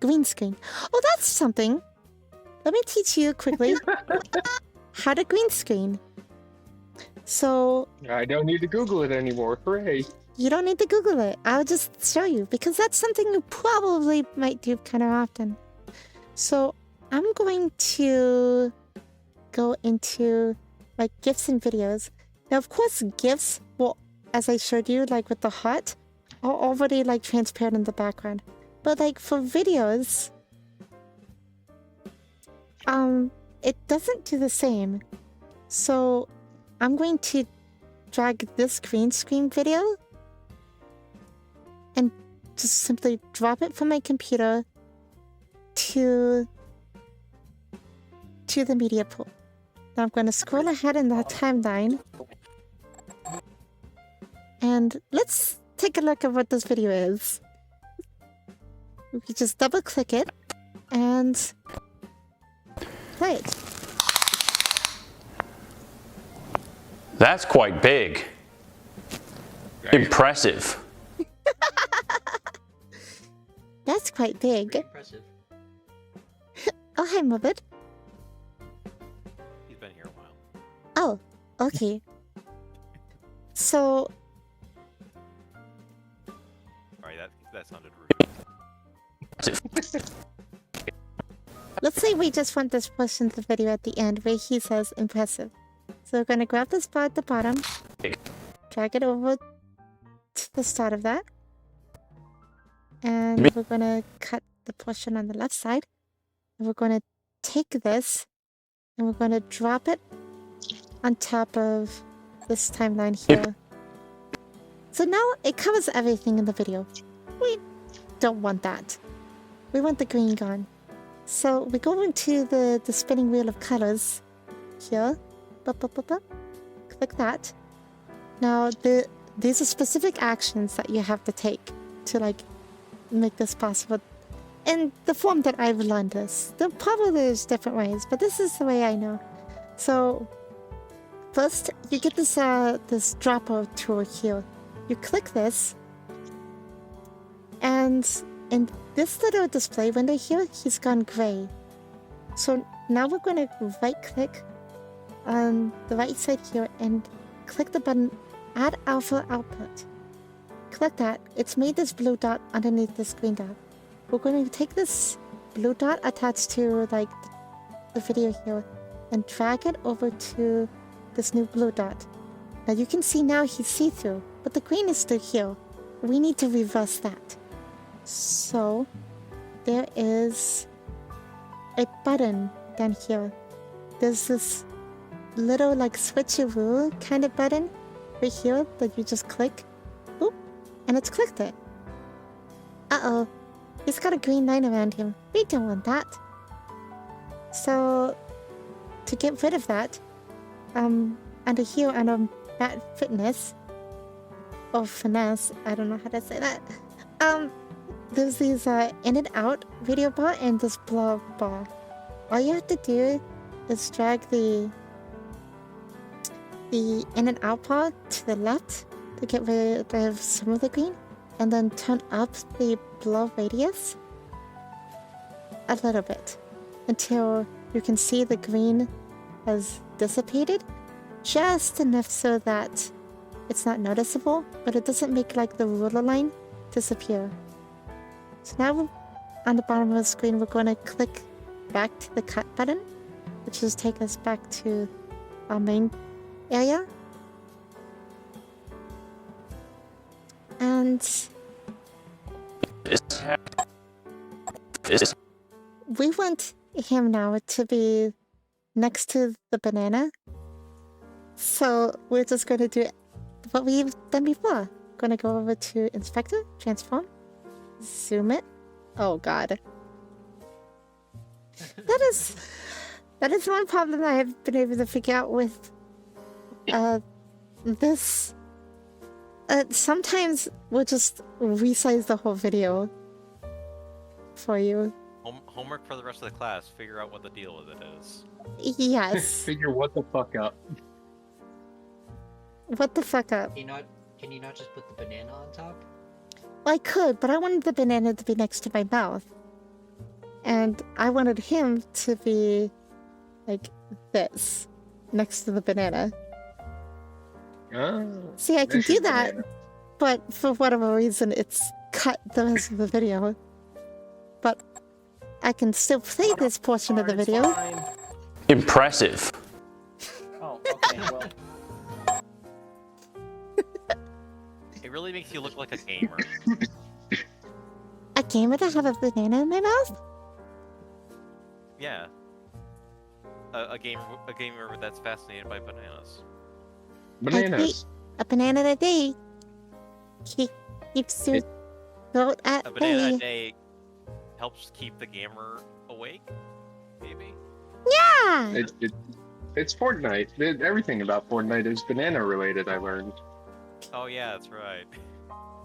green screen. Oh, that's something. Let me teach you quickly how to green screen. So I don't need to Google it anymore. Hooray. you don't need to Google it. I'll just show you because that's something you probably might do kind of often. So I'm going to go into, like, GIFs and videos. Now, of course, GIFs, well, as I showed you, like, with the heart, are already, like, transparent in the background. But, like, for videos, it doesn't do the same. So I'm going to drag this green screen video and just simply drop it from my computer to the media pool. Now I'm going to scroll ahead in the timeline, and let's take a look at what this video is. We can just double click it and play it. That's quite big. Impressive. That's quite big. Impressive. Oh, hi, Muppet. He's been here a while. Oh, okay. So, Sorry, that sounded rude. let's say we just want this portion of the video at the end where he says impressive. So we're going to grab this bar at the bottom, drag it over to the start of that, and we're going to cut the portion on the left side. And we're going to take this and we're going to drop it on top of this timeline here. So now it covers everything in the video. We don't want that. We want the green gone. So we go into the spinning wheel of colors here. Click that. Now these are specific actions that you have to take to like make this possible. In the form that I've learned this. There probably is different ways, but this is the way I know. So first you get this this dropper tool here. You click this, and in this little display window here, he's gone gray. So now we're going to right click on the right side here and click the button Add Alpha Output. Click that. It's made this blue dot underneath this green dot. We're going to take this blue dot attached to like the video here and drag it over to this new blue dot. Now you can see now he's see-through, but the green is still here. We need to reverse that. So there is a button down here. There's this little like switcheroo kind of button right here that you just click. Oop, and it's clicked it. Uh-oh. He's got a green line around him. We don't want that. So to get rid of that, under here under Bat Fitness or Finesse, I don't know how to say that. There's these in and out video bar and this blur bar. All you have to do is drag the in and out bar to the left to get rid of some of the green, and then turn up the blur radius a little bit until you can see the green has dissipated, just enough so that it's not noticeable, but it doesn't make like the ruler line disappear. So now on the bottom of the screen, we're going to click back to the cut button, which is take us back to our main area. And we want him now to be next to the banana. So we're just going to do what we've done before. Going to go over to Inspector, Transform, zoom it. Oh god. That is one problem I have been able to figure out with this. Sometimes we'll just resize the whole video for you. Homework for the rest of the class. Figure out what the deal with it is. Yes. Figure what the fuck up. What the fuck up? Can you not just put the banana on top? Well, I could, but I wanted the banana to be next to my mouth. And I wanted him to be like this, next to the banana. Oh, See, I can there's do your that, banana. but for whatever reason, it's cut the rest of the video. But I can still play this portion of the It's video. fine. Impressive. Oh, okay, well. It really makes you look like a gamer. A gamer to have a banana in my mouth? Yeah. A gamer that's fascinated by bananas. Bananas. A banana a day keeps your throat at A banana a bay. day helps keep the gamer awake, maybe? Yeah! It's Fortnite. Everything about Fortnite is banana related, I learned. Oh yeah, that's right.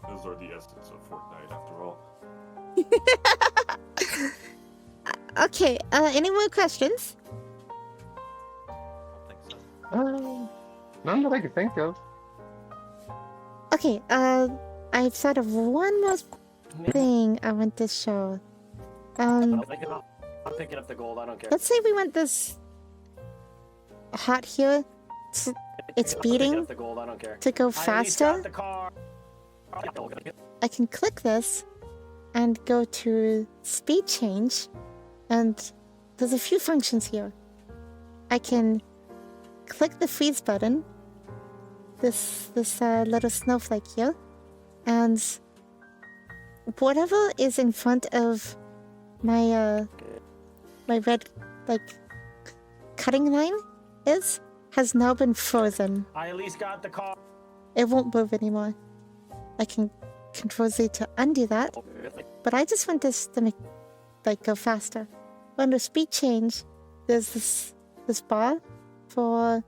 Those are the essence of Fortnite, after all. Okay, any more questions? I don't think so. None that I can think of. Okay, I've thought of one more thing I want to show. I'm picking up the gold, I don't care. Let's say we want this hot here. It's I'm picking beating up the gold, I don't care. to go I already faster. got the car. I can click this and go to speed change, and there's a few functions here. I can click the freeze button, this little snowflake here, and whatever is in front of my my red, like, cutting line has now been frozen. I at least got the car. It won't move anymore. I can Control Z to undo that, but I just want this to make, like, go faster. Under speed change, there's this bar for,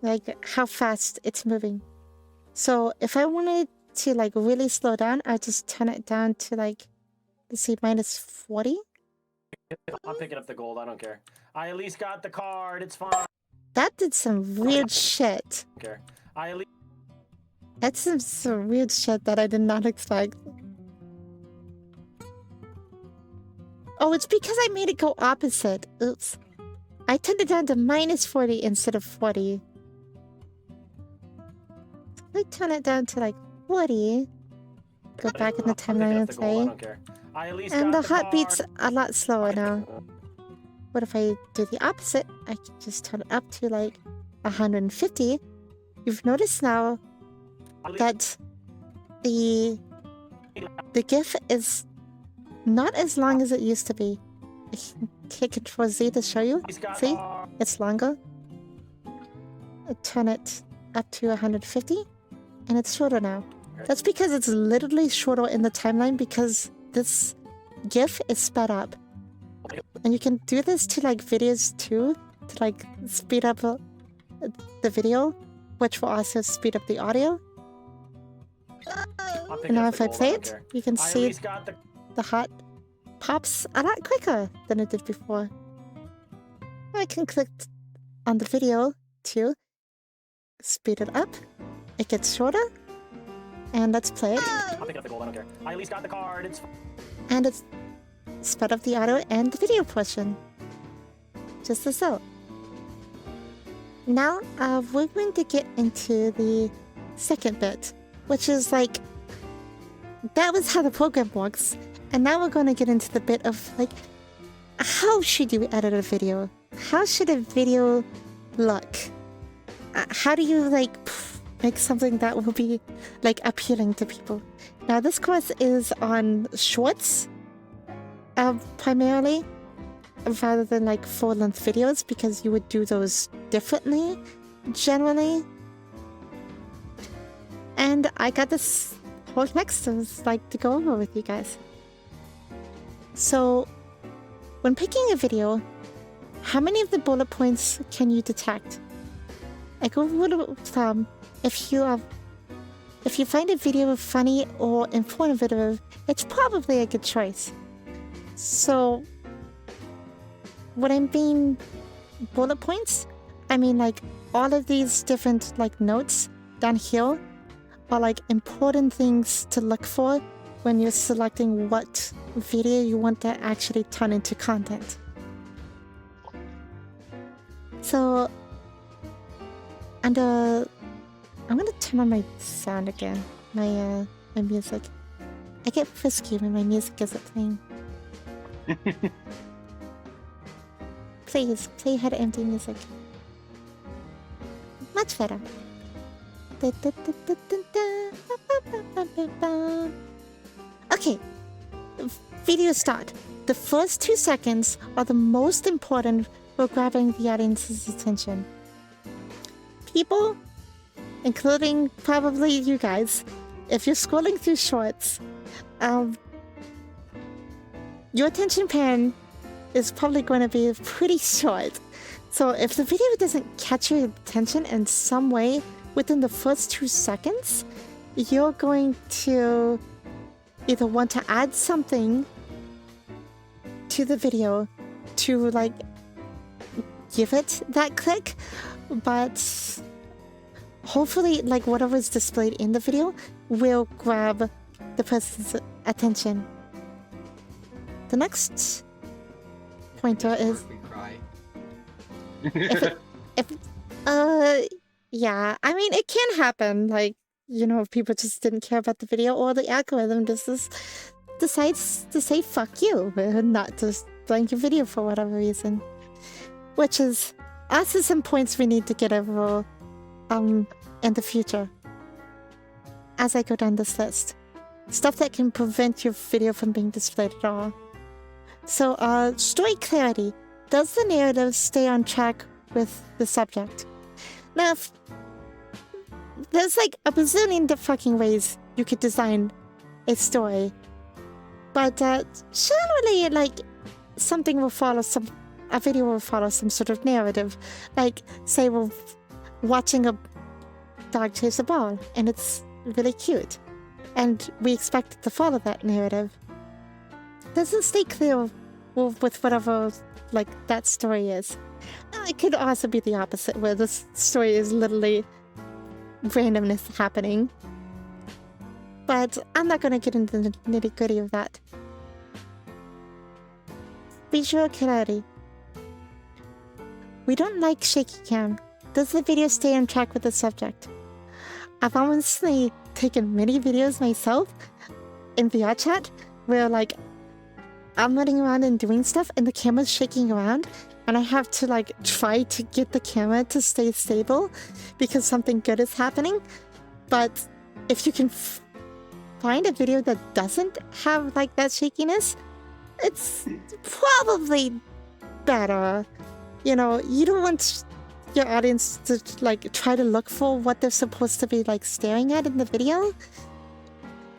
like, how fast it's moving. So if I wanted to, like, really slow down, I just turn it down to, like, let's see, minus 40. I'm picking up the gold. I don't care. I at least got the card. It's fine. That did some weird shit. Okay. I at least. That's some weird shit that I did not expect. Oh, it's because I made it go opposite. Oops. I turned it down to minus 40 instead of 40. I turn it down to like 40. Go back in the timeline and say. And the heartbeat's a lot slower now. What if I do the opposite? I can just turn it up to like 150. You've noticed now that the GIF is not as long as it used to be. I can hit Control Z to show you. See? It's longer. I turn it up to 150 and it's shorter now. That's because it's literally shorter in the timeline because this GIF is sped up. And you can do this to like videos too, to like speed up the video, which will also speed up the audio. And now if I play it, you can see the heart pops a lot quicker than it did before. I can click on the video to speed it up. It gets shorter. And let's play it. I'll pick up the gold. I don't care. I at least got the card. It's. And it's sped up the audio and the video portion. Just as so. Now, we're going to get into the second bit, which is like, that was how the program works. And now we're going to get into the bit of like, how should you edit a video? How should a video look? How do you like make something that will be like appealing to people? Now this course is on shorts, primarily, rather than like full-length videos, because you would do those differently, generally. And I got this whole next to like to go over with you guys. So, when picking a video, how many of the bullet points can you detect? Like a rule of thumb, if you find a video funny or informative, it's probably a good choice. So, when I'm being bullet points, I mean like all of these different like notes down here are like important things to look for when you're selecting what video you want to actually turn into content. So, under, I'm gonna turn on my sound again, my music. I get frisky when my music isn't playing. Please, play head empty music. Much better. Okay, video start. The first 2 seconds are the most important for grabbing the audience's attention. People, including probably you guys, if you're scrolling through shorts, your attention span is probably going to be pretty short. So if the video doesn't catch your attention in some way within the first 2 seconds, you're going to either want to add something to the video to like give it that click, but hopefully like whatever's displayed in the video will grab the person's attention. The next pointer is yeah, I mean it can happen, like, you know, people just didn't care about the video, or the algorithm decides to say fuck you, not to blank your video for whatever reason. Which is also some points we need to get over in the future. As I go down this list. Stuff that can prevent your video from being displayed at all. So, story clarity. Does the narrative stay on track with the subject? Now, there's like a bazillion fucking ways you could design a story. But generally, like, a video will follow some sort of narrative. Like, say we're watching a dog chase a ball, and it's really cute. And we expect it to follow that narrative. Doesn't stay clear with whatever, like, that story is. It could also be the opposite, where the story is literally randomness happening. But I'm not gonna get into the nitty-gritty of that. Visual clarity. We don't like shaky cam. Does the video stay on track with the subject? I've honestly taken many videos myself in VR chat where, like, I'm running around and doing stuff and the camera's shaking around and I have to, like, try to get the camera to stay stable because something good is happening. But if you can find a video that doesn't have, like, that shakiness, it's probably better. You know, you don't want your audience to, like, try to look for what they're supposed to be, like, staring at in the video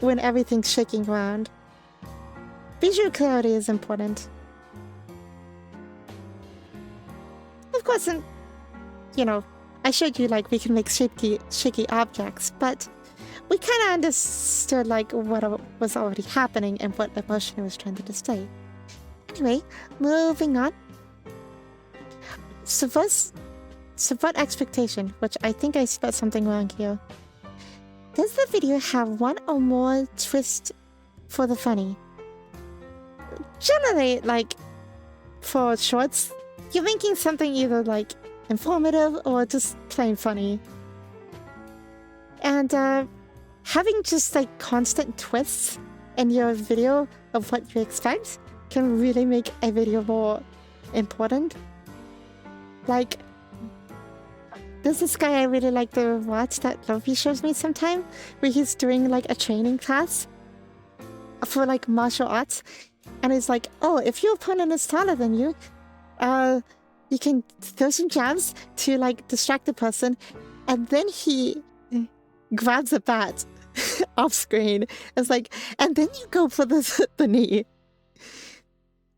when everything's shaking around. Visual clarity is important. Of course, and, you know, I showed you, like, we can make shaky objects, but we kind of understood, like, what was already happening and what emotion it was trying to display. Anyway, moving on. Subvert expectation, which I think I spelled something wrong here. Does the video have one or more twists for the funny? Generally, like, for shorts, you're making something either, like, informative or just plain funny. And having just, like, constant twists in your video of what you expect can really make a video more important. Like, there's this guy I really like to watch that Lofi shows me sometime, where he's doing, like, a training class for, like, martial arts. And he's like, oh, if your opponent is taller than you, you can throw some jabs to, like, distract the person. And then he grabs a bat off screen. It's like, and then you go for the knee.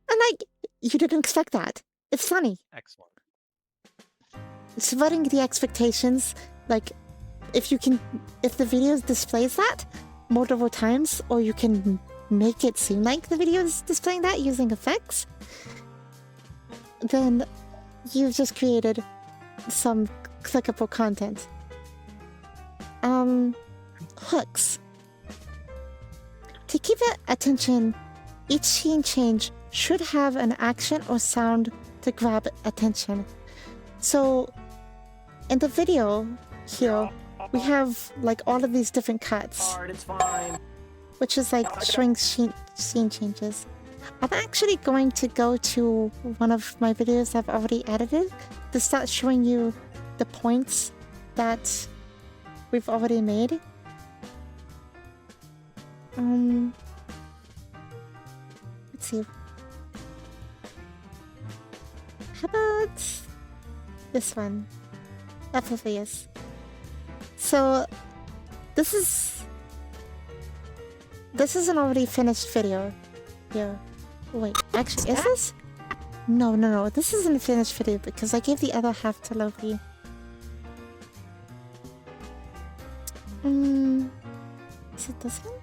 And, like, you didn't expect that. It's funny. Excellent. Subverting the expectations, like, if the video displays that multiple times, or you can make it seem like the video is displaying that using effects, then you've just created some clickable content. Hooks. To keep attention, each scene change should have an action or sound to grab attention. So, in the video here, we have, like, all of these different cuts, It's fine. which is like showing scene changes. I'm actually going to go to one of my videos I've already edited to start showing you the points that we've already made. Let's see. How about this one? Obvious. So this is an already finished video. Yeah. Wait, actually, is this? No. This isn't a finished video because I gave the other half to Loki. Is it this one?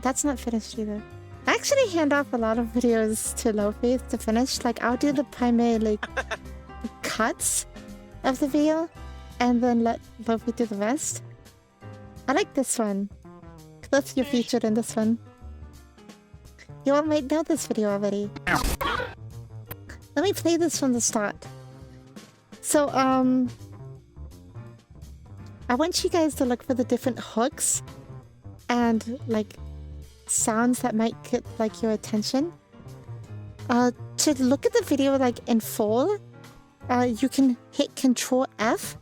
That's not finished either. I actually hand off a lot of videos to Lofi to finish. Like, I'll do the primary, like, cuts of the video and then let Lofi do the rest. I like this one. Cliff, you're featured in this one. You all might know this video already. Let me play this from the start. So, I want you guys to look for the different hooks and, like, sounds that might get, like, your attention. To look at the video, like, in full, you can hit Control F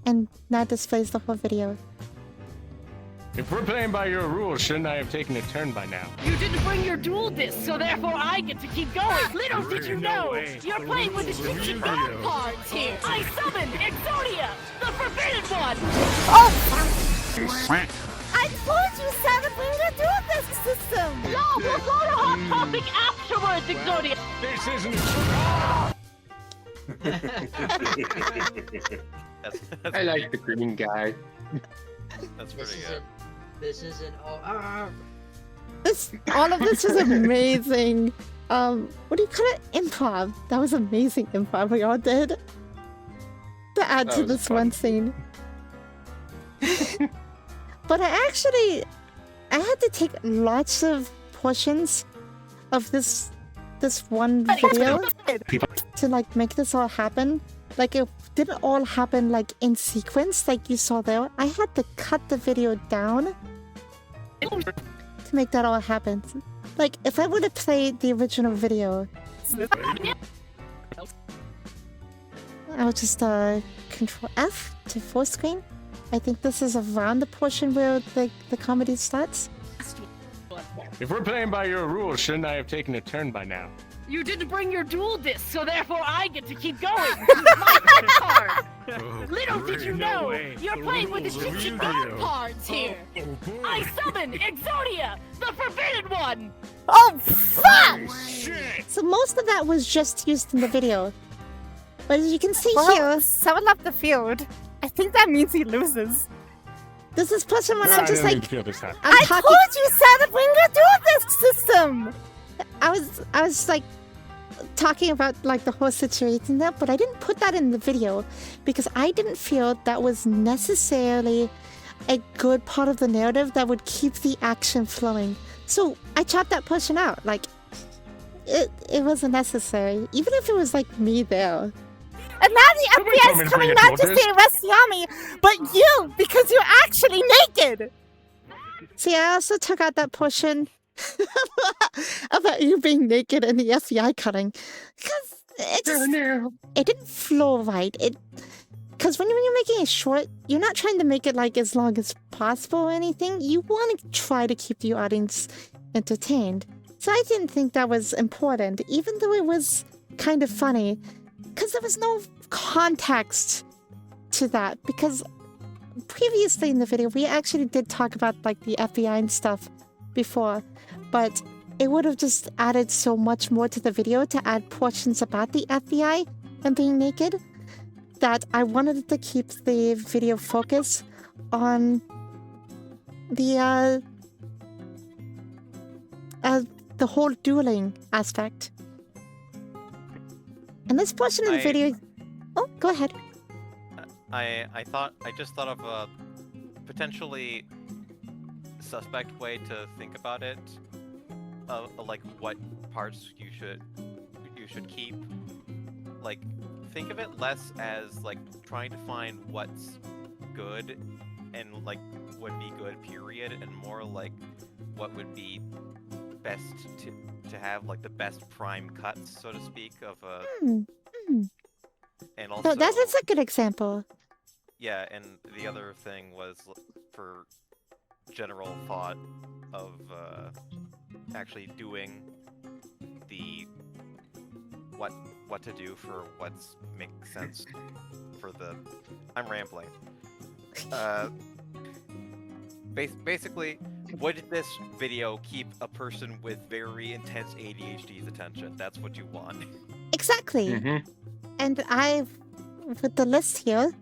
and that displays the whole video. If we're playing by your rules, shouldn't I have taken a turn by now? You didn't bring your dual disc, so therefore I get to keep going. Little did you know, you're playing with the cheaty god cards here. I summon Exodia, the forbidden one. Oh! I told you, Seven, we would do this system! No, we'll go to Hot Topic afterwards, Exodia. This isn't. I like the green guy. That's pretty good. This isn't. All of this was amazing. What do you call it? Improv. That was amazing improv we all did. To add That to was this fun. one scene. But I had to take lots of portions of this one video to like make this all happen. Like it didn't all happen like in sequence like you saw there. I had to cut the video down to make that all happen. Like if I would have played the original video, I would just control F to full screen. I think this is around the portion where the comedy starts. If we're playing by your rules, shouldn't I have taken a turn by now? You didn't bring your dual disc, so therefore I get to keep going. My card. Little did you know, you're playing with the cheaty god cards here. I summon Exodia, the forbidden one. Oh fuck! So most of that was just used in the video. But as you can see here, someone left the field. I think that means he loses. this is person when I'm just like feel this time. I'm talking. told you, Santa, we could do this system. I was like talking about like the whole situation there, but I didn't put that in the video because I didn't feel that was necessarily a good part of the narrative that would keep the action flowing. So I chopped that portion out. Like it wasn't necessary, even if it was like me there. And now the FBI is coming not just to arrest Yami, but you, because you're actually naked. See, I also took out that portion about you being naked and the FBI cutting, because it didn't flow right. Because when you're making it short, you're not trying to make it like as long as possible or anything. You want to try to keep the audience entertained. So I didn't think that was important, even though it was kind of funny, because there was no context to that. Because previously in the video, we actually did talk about like the FBI and stuff before, but it would have just added so much more to the video to add portions about the FBI and being naked that I wanted to keep the video focus on the whole dueling aspect. And this portion of the video... Oh, go ahead. I just thought of a potentially suspect way to think about it, like what parts you should keep. Like, think of it less as like trying to find what's good and like would be good period, and more like what would be best to have like the best prime cuts, so to speak, of a. And also, So that's a good example. yeah, and the other thing was for general thought of actually doing the what to do for what's makes sense for the. I'm rambling. Basically, would this video keep a person with very intense ADHD's attention? That's what you want. Exactly. And with the list here,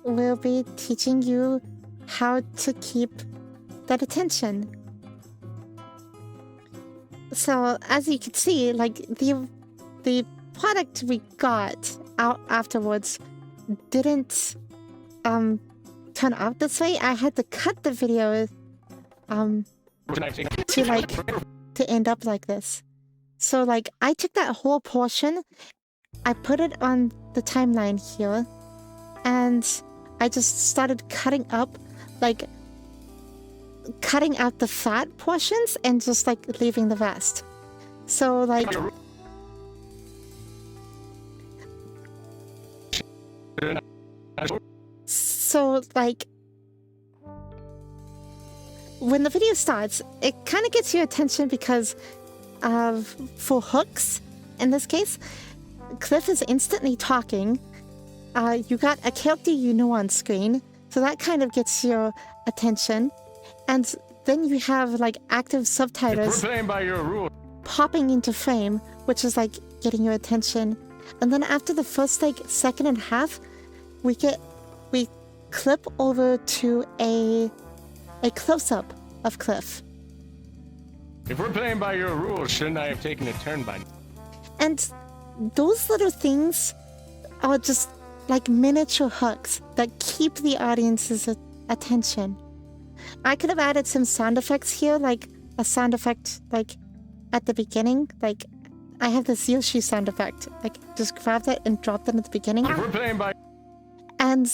will be teaching you how to keep that attention. So as you can see, like the product we got out afterwards didn't turn out this way. I had to cut the video to end up like this. So like I took that whole portion, I put it on the timeline here, and I just started cutting up, like cutting out the fat portions and just like leaving the rest. So like when the video starts, it kind of gets your attention because for hooks, in this case, Cliff is instantly talking. You got a character you know on screen, so that kind of gets your attention. And then you have like active subtitles We're playing by your rules. popping into frame, which is like getting your attention. And then after the first like second and a half, we clip over to a close-up of Cliff. If we're playing by your rules, shouldn't I have taken a turn by now? And those little things are just like miniature hooks that keep the audience's attention. I could have added some sound effects here, like a sound effect like at the beginning. Like I have this Yoshi sound effect. Like just grab that and drop that at the beginning. If we're playing by And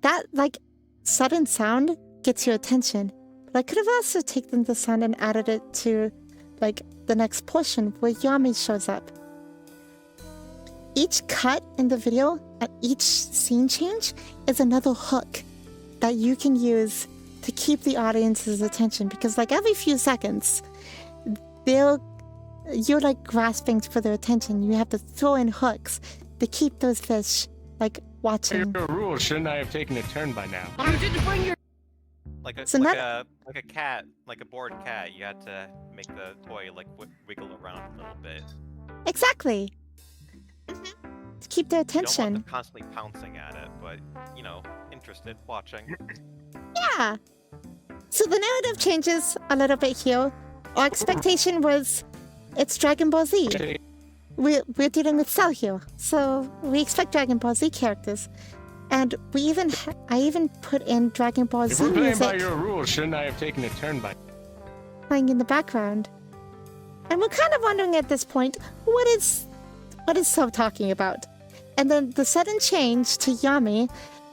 that like sudden sound gets your attention. But I could have also taken the sound and added it to like the next portion where Yami shows up. Each cut in the video and each scene change is another hook that you can use to keep the audience's attention, because like every few seconds you're like grasping for their attention. You have to throw in hooks to keep those fish like watching. your rules, shouldn't I have taken a turn by now? You didn't bring your Like a So like not- a cat, like a bored cat. You had to make the toy like wiggle around a little bit. Exactly. To keep their You don't want attention. them constantly pouncing at it, but you know, interested, watching. Yeah. So the narrative changes a little bit here. Our expectation was it's Dragon Ball Z. We're dealing with Cell here, so we expect Dragon Ball Z characters. And I even put in Dragon Ball If Z we're playing by music your rules, shouldn't I have taken a turn by playing in the background. And we're kind of wondering at this point, what is Cell talking about? And then the sudden change to Yami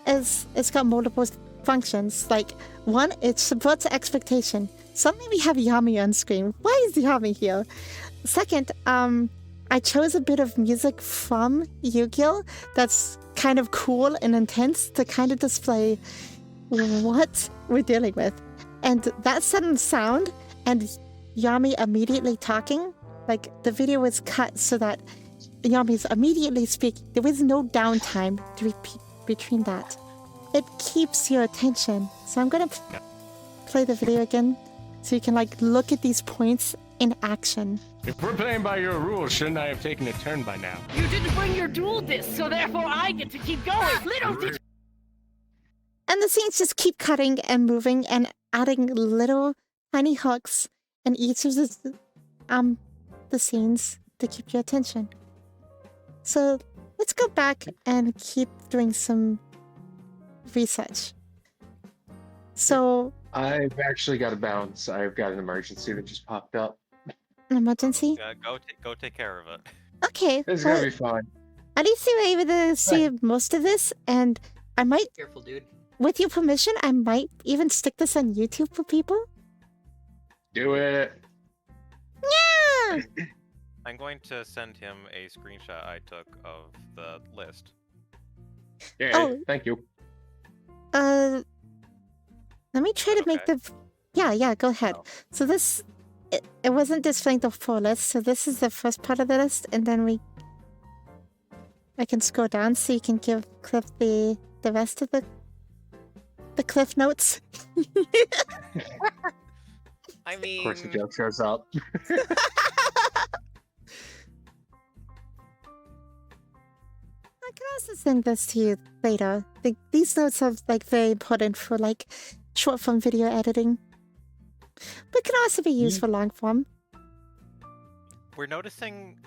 it's got multiple functions. Like one, it subverts expectation. Suddenly we have Yami on screen. Why is Yami here? Second, I chose a bit of music from Yu-Gi-Oh! That's kind of cool and intense to kind of display what we're dealing with. And that sudden sound and Yami immediately talking, like the video was cut so that Yami's immediately speaking. There was no downtime to repeat between that. It keeps your attention. So I'm gonna play the video again so you can like look at these points in action. If we're playing by your rules, shouldn't I have taken a turn by now? You didn't bring your dual disc, so therefore I get to keep going. Little did And the scenes just keep cutting and moving and adding little tiny hooks in each of the scenes to keep your attention. So let's go back and keep doing some research. So I've actually got to bounce. I've got an emergency that just popped up. an emergency. Go take care of it. Okay, This is well, gonna be fun. at least you were able to see most of this, and I might, Careful, dude. with your permission, I might even stick this on YouTube for people. Do it. Yeah. I'm going to send him a screenshot I took of the list. Yeah. Oh. Thank you. Let me try to make Okay. the. Yeah, go ahead. Oh. So this, it wasn't displaying the full list, so this is the first part of the list, and then I can scroll down so you can give Cliff the rest of the Cliff notes. I mean, Of course, the joke shows up. I can also send this to you later. These notes are like very important for like short form video editing, but can also be used for long form. we're noticing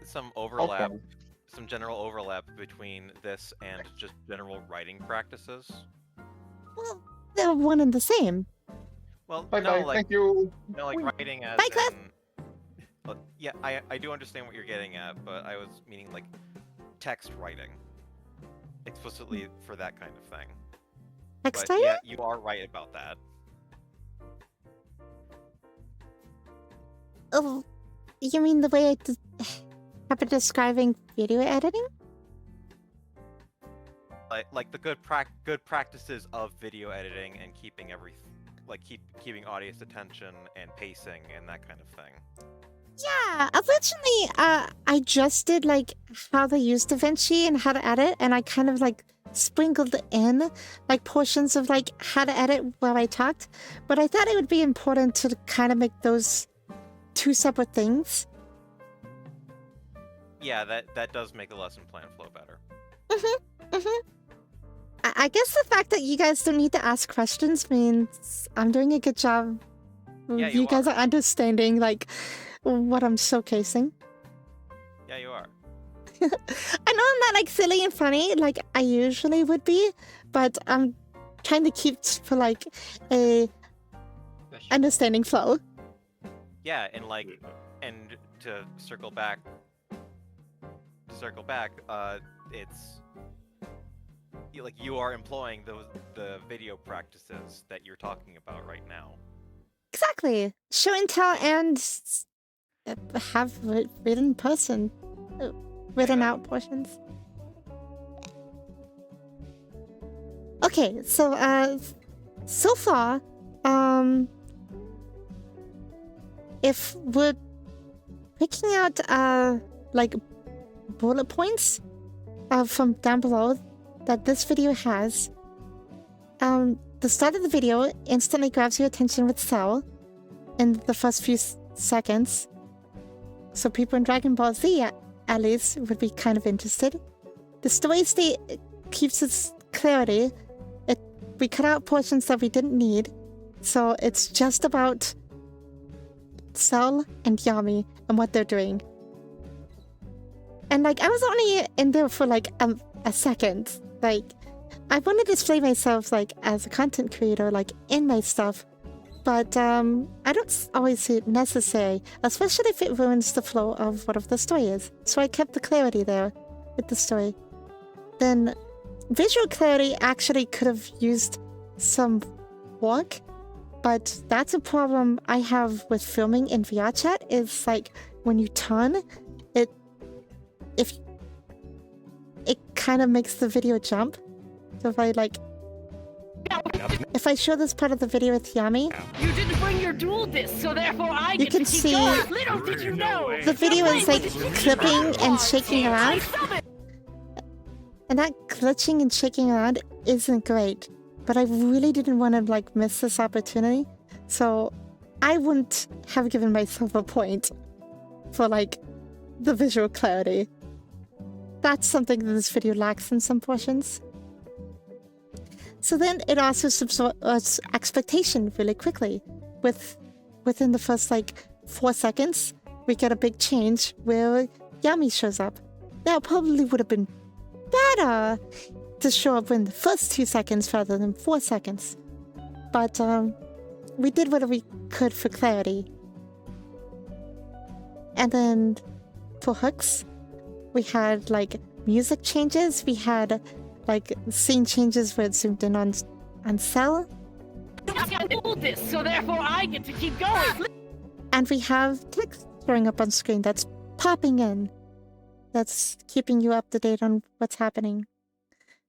some overlap, Okay. some general overlap between this and just general writing practices. Well, they're one and the same. Well, Bye no, bye. like Thank you. writing as Bye, Cliff. in. Well, yeah, I do understand what you're getting at, but I was meaning like text writing, explicitly for that kind of thing. Next But time? yeah, you are right about that. Oh, you mean the way have been describing video editing? Like the good practices of video editing and keeping everything like keeping audience attention and pacing and that kind of thing. Yeah, originally, I just did like how they use DaVinci and how to edit, and I kind of like sprinkled in like portions of like how to edit while I talked. But I thought it would be important to kind of make those two separate things. Yeah, that does make the lesson plan flow better. I guess the fact that you guys don't need to ask questions means I'm doing a good job. Yeah, you guys are understanding like what I'm showcasing. Yeah, you are. I know I'm not like silly and funny like I usually would be, but I'm trying to keep for like a understanding flow. Yeah, and like, and to circle back, it's like you are employing the video practices that you're talking about right now. Exactly. Show and tell and have written person. Written out portions. Okay, so so far, if we're picking out like bullet points from down below that this video has, the start of the video instantly grabs your attention with Cell in the first few seconds. So people in Dragon Ball Z at least would be kind of interested. The story state keeps its clarity. We cut out portions that we didn't need, so it's just about Cell and Yami and what they're doing. And like I was only in there for like a second. Like I want to display myself like as a content creator, like in my stuff, but I don't always see it necessary, especially if it ruins the flow of whatever the story is. So I kept the clarity there with the story. Then visual clarity actually could have used some work, but that's a problem I have with filming in VR chat. Is like when you turn, it kind of makes the video jump. So if I show this part of the video with Yami, You didn't bring your dual disc, so therefore I you get can to keep see going. Little did you know. the video is like clipping and shaking around. And that glitching and shaking around isn't great. But I really didn't want to like miss this opportunity. So I wouldn't have given myself a point for like the visual clarity. That's something that this video lacks in some portions. So then it also subverts expectation really quickly. Within the first like 4 seconds, we get a big change where Yami shows up. Now it probably would have been better to show up in the first 2 seconds rather than 4 seconds. But we did what we could for clarity. And then for hooks, we had like music changes, we had like scene changes where it zoomed in on Cell. So therefore I get to keep going. And we have text showing up on screen that's popping in. That's keeping you up to date on what's happening.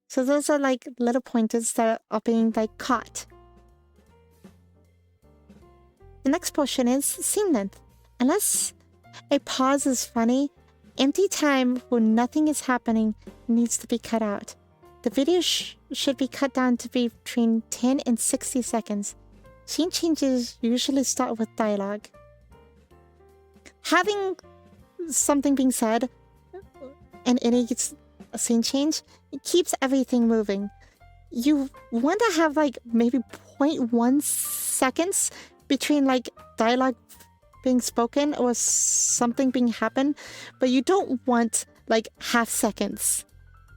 So those are like little pointers that are being like caught. The next portion is scene length. Unless a pause is funny, empty time when nothing is happening needs to be cut out. The video should be cut down to be between 10 and 60 seconds. Scene changes usually start with dialogue. Having something being said in any scene change, it keeps everything moving. You want to have like maybe 0.1 seconds between like dialogue being spoken or something being happen, but you don't want like half seconds.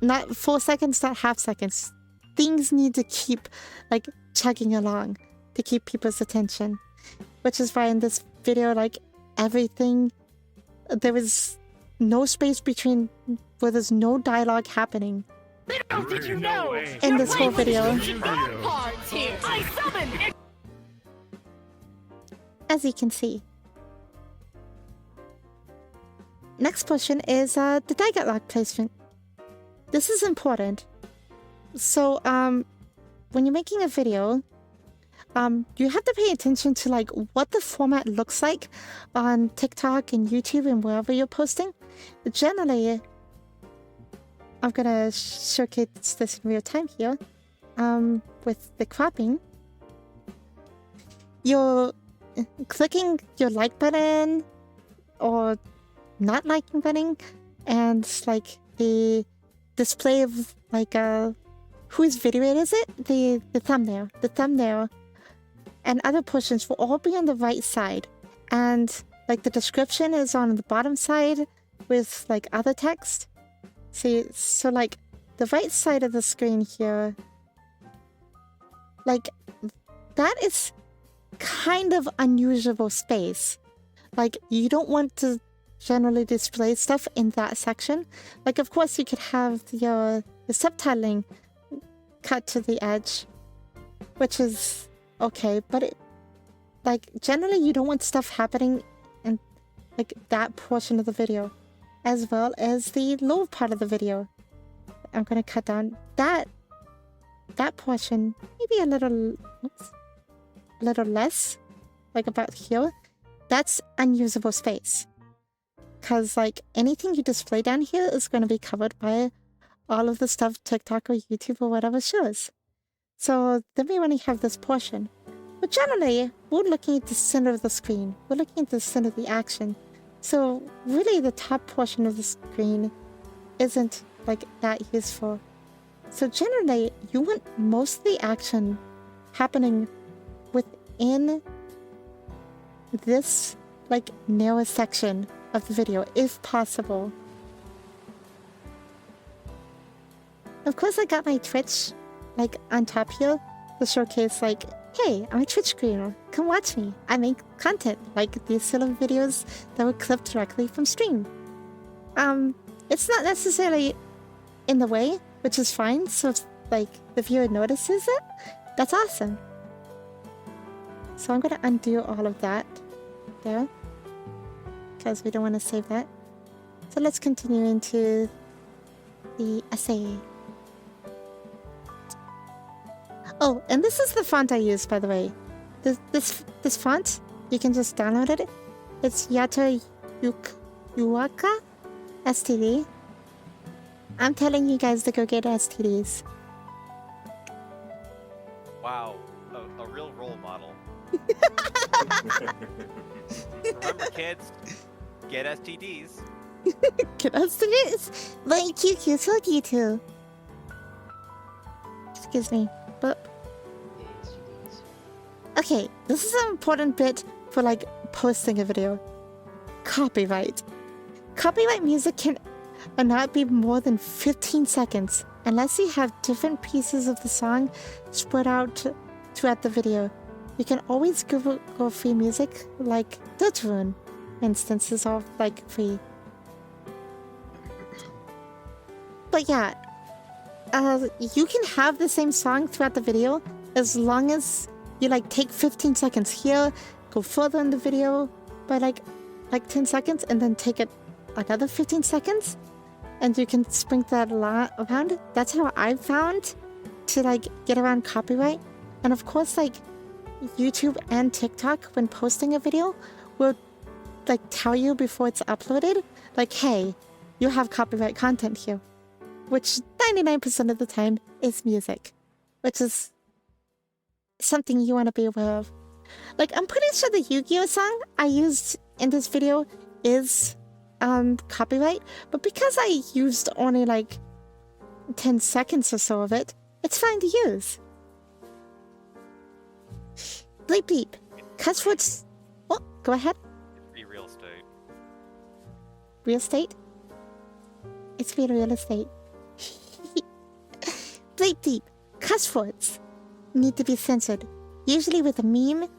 Not 4 seconds, not half seconds. Things need to keep like chugging along to keep people's attention. Which is why in this video, like everything, there was no space between where there's no dialogue happening. Little did you know. In this whole video. I summon. As you can see. Next portion is the dialogue placement. This is important. So, when you're making a video, you have to pay attention to like what the format looks like on TikTok and YouTube and wherever you're posting. Generally, I'm gonna showcase this in real time here. With the cropping, you're clicking your like button or not liking button, and like the display of like whose video is it? The thumbnail, and other portions will all be on the right side, and like the description is on the bottom side with like other text. See, so like the right side of the screen here, like that is kind of unusable space. Like you don't want to generally display stuff in that section. Like of course you could have the subtitling cut to the edge, which is okay, but it, like generally you don't want stuff happening in like that portion of the video, as well as the lower part of the video. I'm gonna cut down that portion, maybe a little less, like about here. That's unusable space, because like anything you display down here is going to be covered by all of the stuff TikTok or YouTube or whatever shows. So then we only have this portion. But generally, we're looking at the center of the screen. We're looking at the center of the action. So really the top portion of the screen isn't like that useful. So generally, you want most of the action happening within this like narrow section of the video, if possible. Of course, I got my Twitch like on top here to showcase like, hey, I'm a Twitch streamer. Come watch me. I make content like these sort of videos that were clipped directly from stream. It's not necessarily in the way, which is fine. So if like the viewer notices it, that's awesome. So I'm gonna undo all of that there, because we don't want to save that. So let's continue into the essay. Oh, and this is the font I use, by the way. This font, you can just download it. It's Yato Yuaka STD. I'm telling you guys to go get STDs. Wow, a real role model. Remember, kids, get STDs. Get STDs? Like QQ told you to. Excuse me, but okay, this is an important bit for like posting a video. Copyright. Copyright music can not be more than 15 seconds unless you have different pieces of the song spread out throughout the video. You can always go free music, like Deltarune, for instance, is all like free. But yeah, you can have the same song throughout the video as long as you like take 15 seconds here, go further in the video by like 10 seconds, and then take it another 15 seconds, and you can sprinkle that around. That's how I found to like get around copyright. And of course, like YouTube and TikTok, when posting a video, will like tell you before it's uploaded, like, hey, you have copyright content here, which 99% of the time is music, which is something you want to be aware of. Like, I'm pretty sure the Yu-Gi-Oh song I used in this video is copyright, but because I used only like 10 seconds or so of it, it's fine to use. Bleep bleep. Cuss words. Oh, go ahead. Free real estate. Real estate? It's free real estate. Bleep bleep. Cuss words need to be censored, usually with a meme.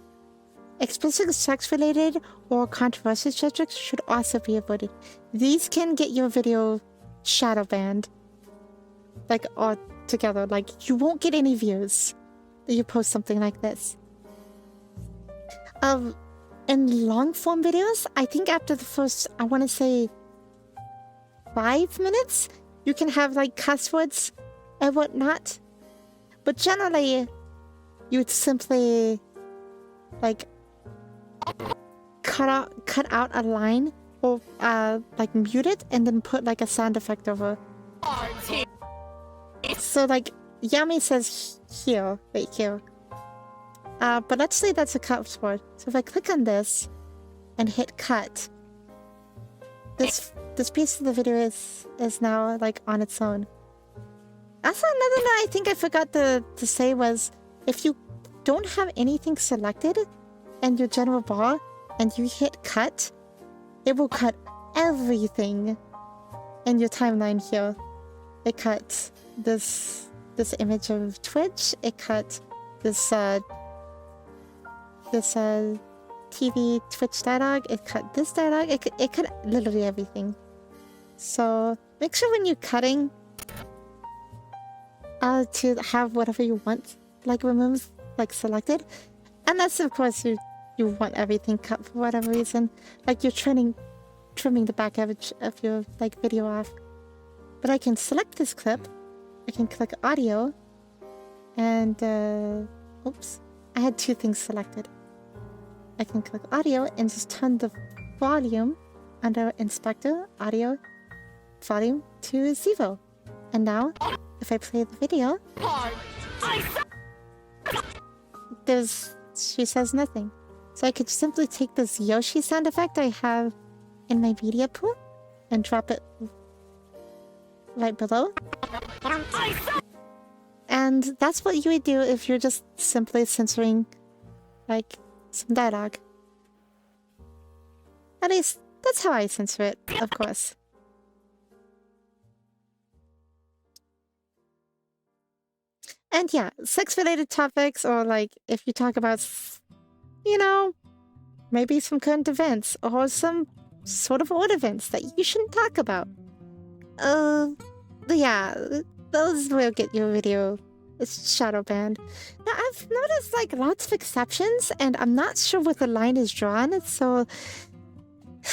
Explicit sex-related or controversial subjects should also be avoided. These can get your video shadow banned, like all together. Like, you won't get any views that you post something like this. In long form videos, I think after the first, I want to say 5 minutes, you can have like cuss words and whatnot. But generally, you would simply like cut out a line or like mute it and then put like a sound effect over. So like Yami says here, right here. But let's say that's a cut word. So if I click on this and hit cut, this piece of the video is now like on its own. Also, another note I think I forgot to say was, if you don't have anything selected in your general bar and you hit cut, it will cut everything in your timeline here. It cut this image of Twitch. It cut this TV Twitch dialogue. It cut this dialogue. It cut literally everything. So make sure when you're cutting to have whatever you want like removed, like selected, unless of course you want everything cut for whatever reason, like you're trimming the back edge of your like video off. But I can select this clip, I can click audio, and oops, I had two things selected. I can click audio and just turn the volume under inspector audio volume to 0. And now if I play the video, she says nothing. So I could simply take this Yoshi sound effect I have in my media pool and drop it right below. And that's what you would do if you're just simply censoring like some dialogue. At least that's how I censor it, of course. And yeah, sex-related topics, or like if you talk about, you know, maybe some current events or some sort of old events that you shouldn't talk about. Yeah, those will get your video shadow banned. Now I've noticed like lots of exceptions, and I'm not sure where the line is drawn, so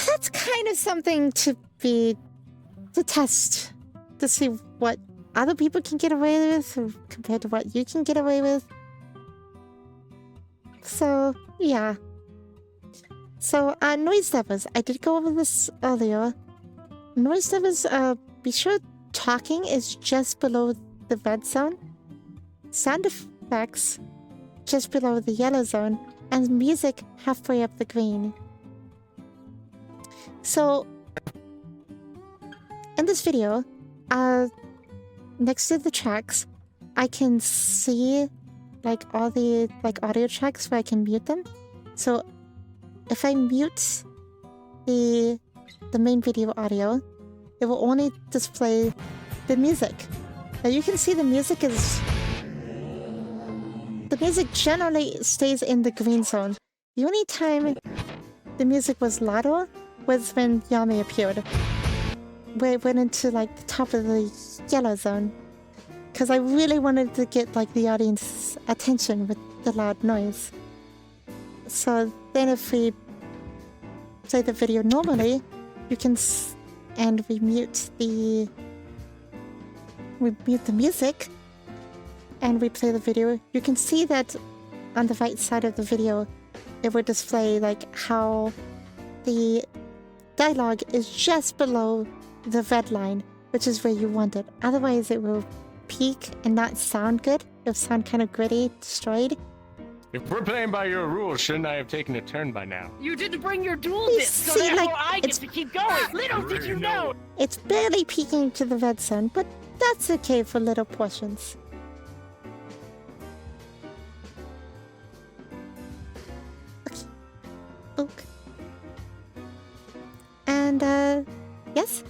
that's kind of something to test to see what other people can get away with compared to what you can get away with. So yeah. So noise levels, I did go over this earlier. Noise levels, be sure talking is just below the red zone, sound effects just below the yellow zone, and music halfway up the green. So in this video, next to the tracks, I can see like all the like audio tracks where I can mute them. So if I mute the main video audio, it will only display the music. Now you can see the music generally stays in the green zone. The only time the music was louder was when Yami appeared, where it went into like the top of the yellow zone, because I really wanted to get like the audience's attention with the loud noise. So then if we play the video normally, you can and we mute the music and we play the video, you can see that on the right side of the video it will display like how the dialogue is just below the red line, which is where you want it. Otherwise it will peak and not sound good. It'll sound kind of gritty, destroyed. If we're playing by your rules, shouldn't I have taken a turn by now? You didn't bring your dual disc, so therefore like, I get to keep going. Little did you know. It's barely peaking to the red zone, but that's okay for little portions. Okay. And yes?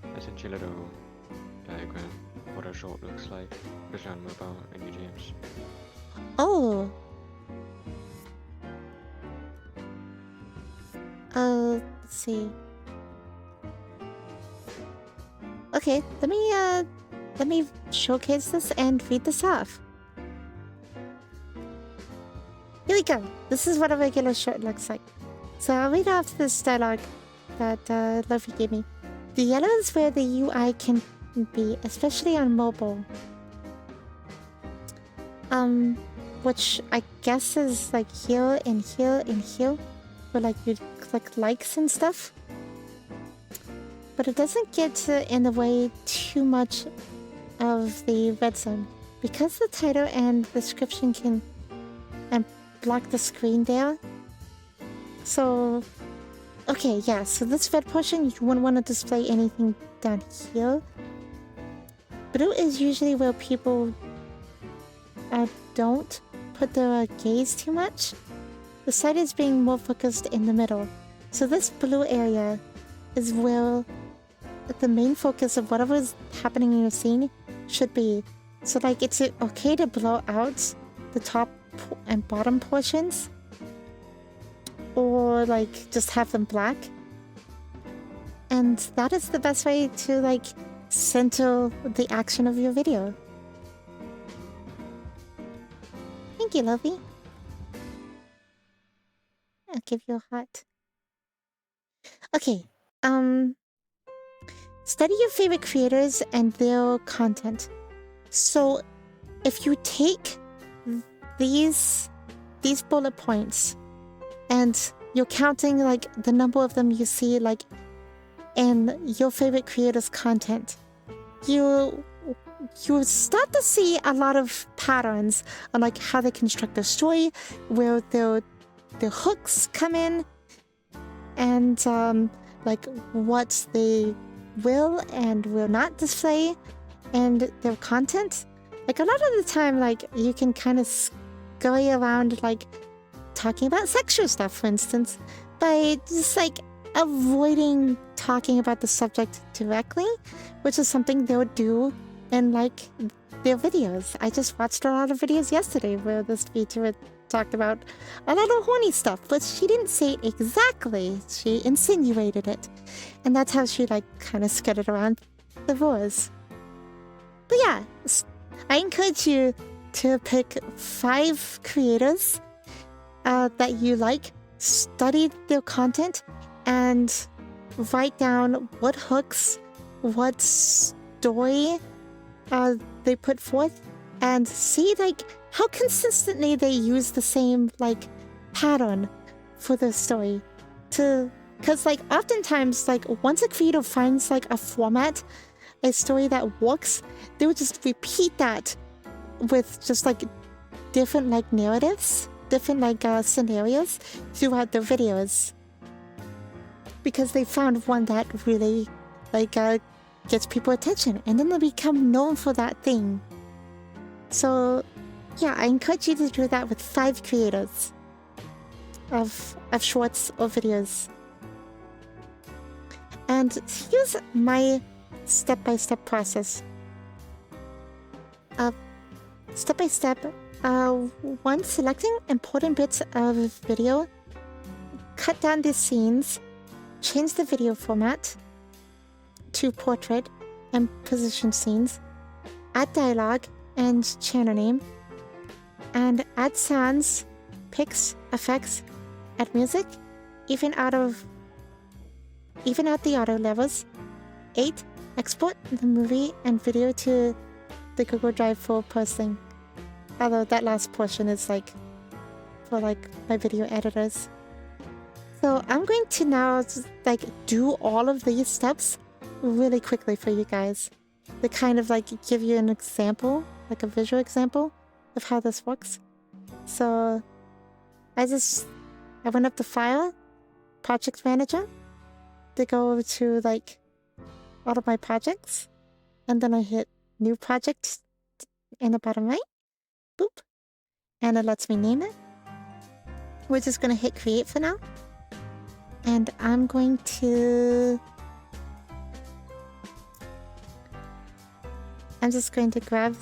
I sent you a little diagram of what a short looks like, especially on mobile and your games. Oh. Let's see. Okay, let me showcase this and read this off. Here we go. This is what a regular short looks like. So I'll read off this dialogue that Luffy gave me. The yellow is where the UI can be, especially on mobile. which I guess is like here and here and here, where like you click likes and stuff. But it doesn't get in the way too much of the red zone. Because the title and description can block the screen there. So, okay, yeah, so this red portion, you wouldn't want to display anything down here. Blue is usually where people don't put their gaze too much. The side is being more focused in the middle. So this blue area is where the main focus of whatever is happening in your scene should be. So like it's okay to blow out the top and bottom portions, or like just have them black. And that is the best way to like center the action of your video. Thank you, lovey. I'll give you a heart. Okay, study your favorite creators and their content. So if you take these bullet points and you're counting like the number of them you see like in your favorite creators' content, you start to see a lot of patterns on like how they construct their story, where their hooks come in, and like what they will and will not display, and their content. Like a lot of the time, like you can kind of scurry around like talking about sexual stuff, for instance, by just like avoiding talking about the subject directly, which is something they would do in like their videos. I just watched a lot of videos yesterday where this VTuber talked about a lot of horny stuff, but she didn't say it exactly. She insinuated it, and that's how she like kind of skirted around the rules. But yeah, I encourage you to pick 5 creators that you like, study their content, and write down what hooks, what story they put forth, and see like how consistently they use the same like pattern for the story. Because like oftentimes like once a creator finds like a format, a story that works, they would just repeat that with just like different like narratives, different like scenarios throughout their videos, because they found one that really like gets people attention, and then they become known for that thing. So yeah, I encourage you to do that with 5 creators of shorts or videos. And here's my step-by-step process. Step-by-step, one, selecting important bits of video, cut down the scenes, change the video format to portrait and position scenes, add dialogue and channel name, and add sounds, pics, effects, add music, even out the auto levels. 8. Export the movie and video to the Google Drive for posting. Although that last portion is like for like my video editors. So I'm going to now like do all of these steps really quickly for you guys, to kind of like give you an example, like a visual example of how this works. So I went up to File, Project Manager, to go to like all of my projects, and then I hit New Project in the bottom right, boop, and it lets me name it. We're just gonna hit Create for now, and I'm just going to grab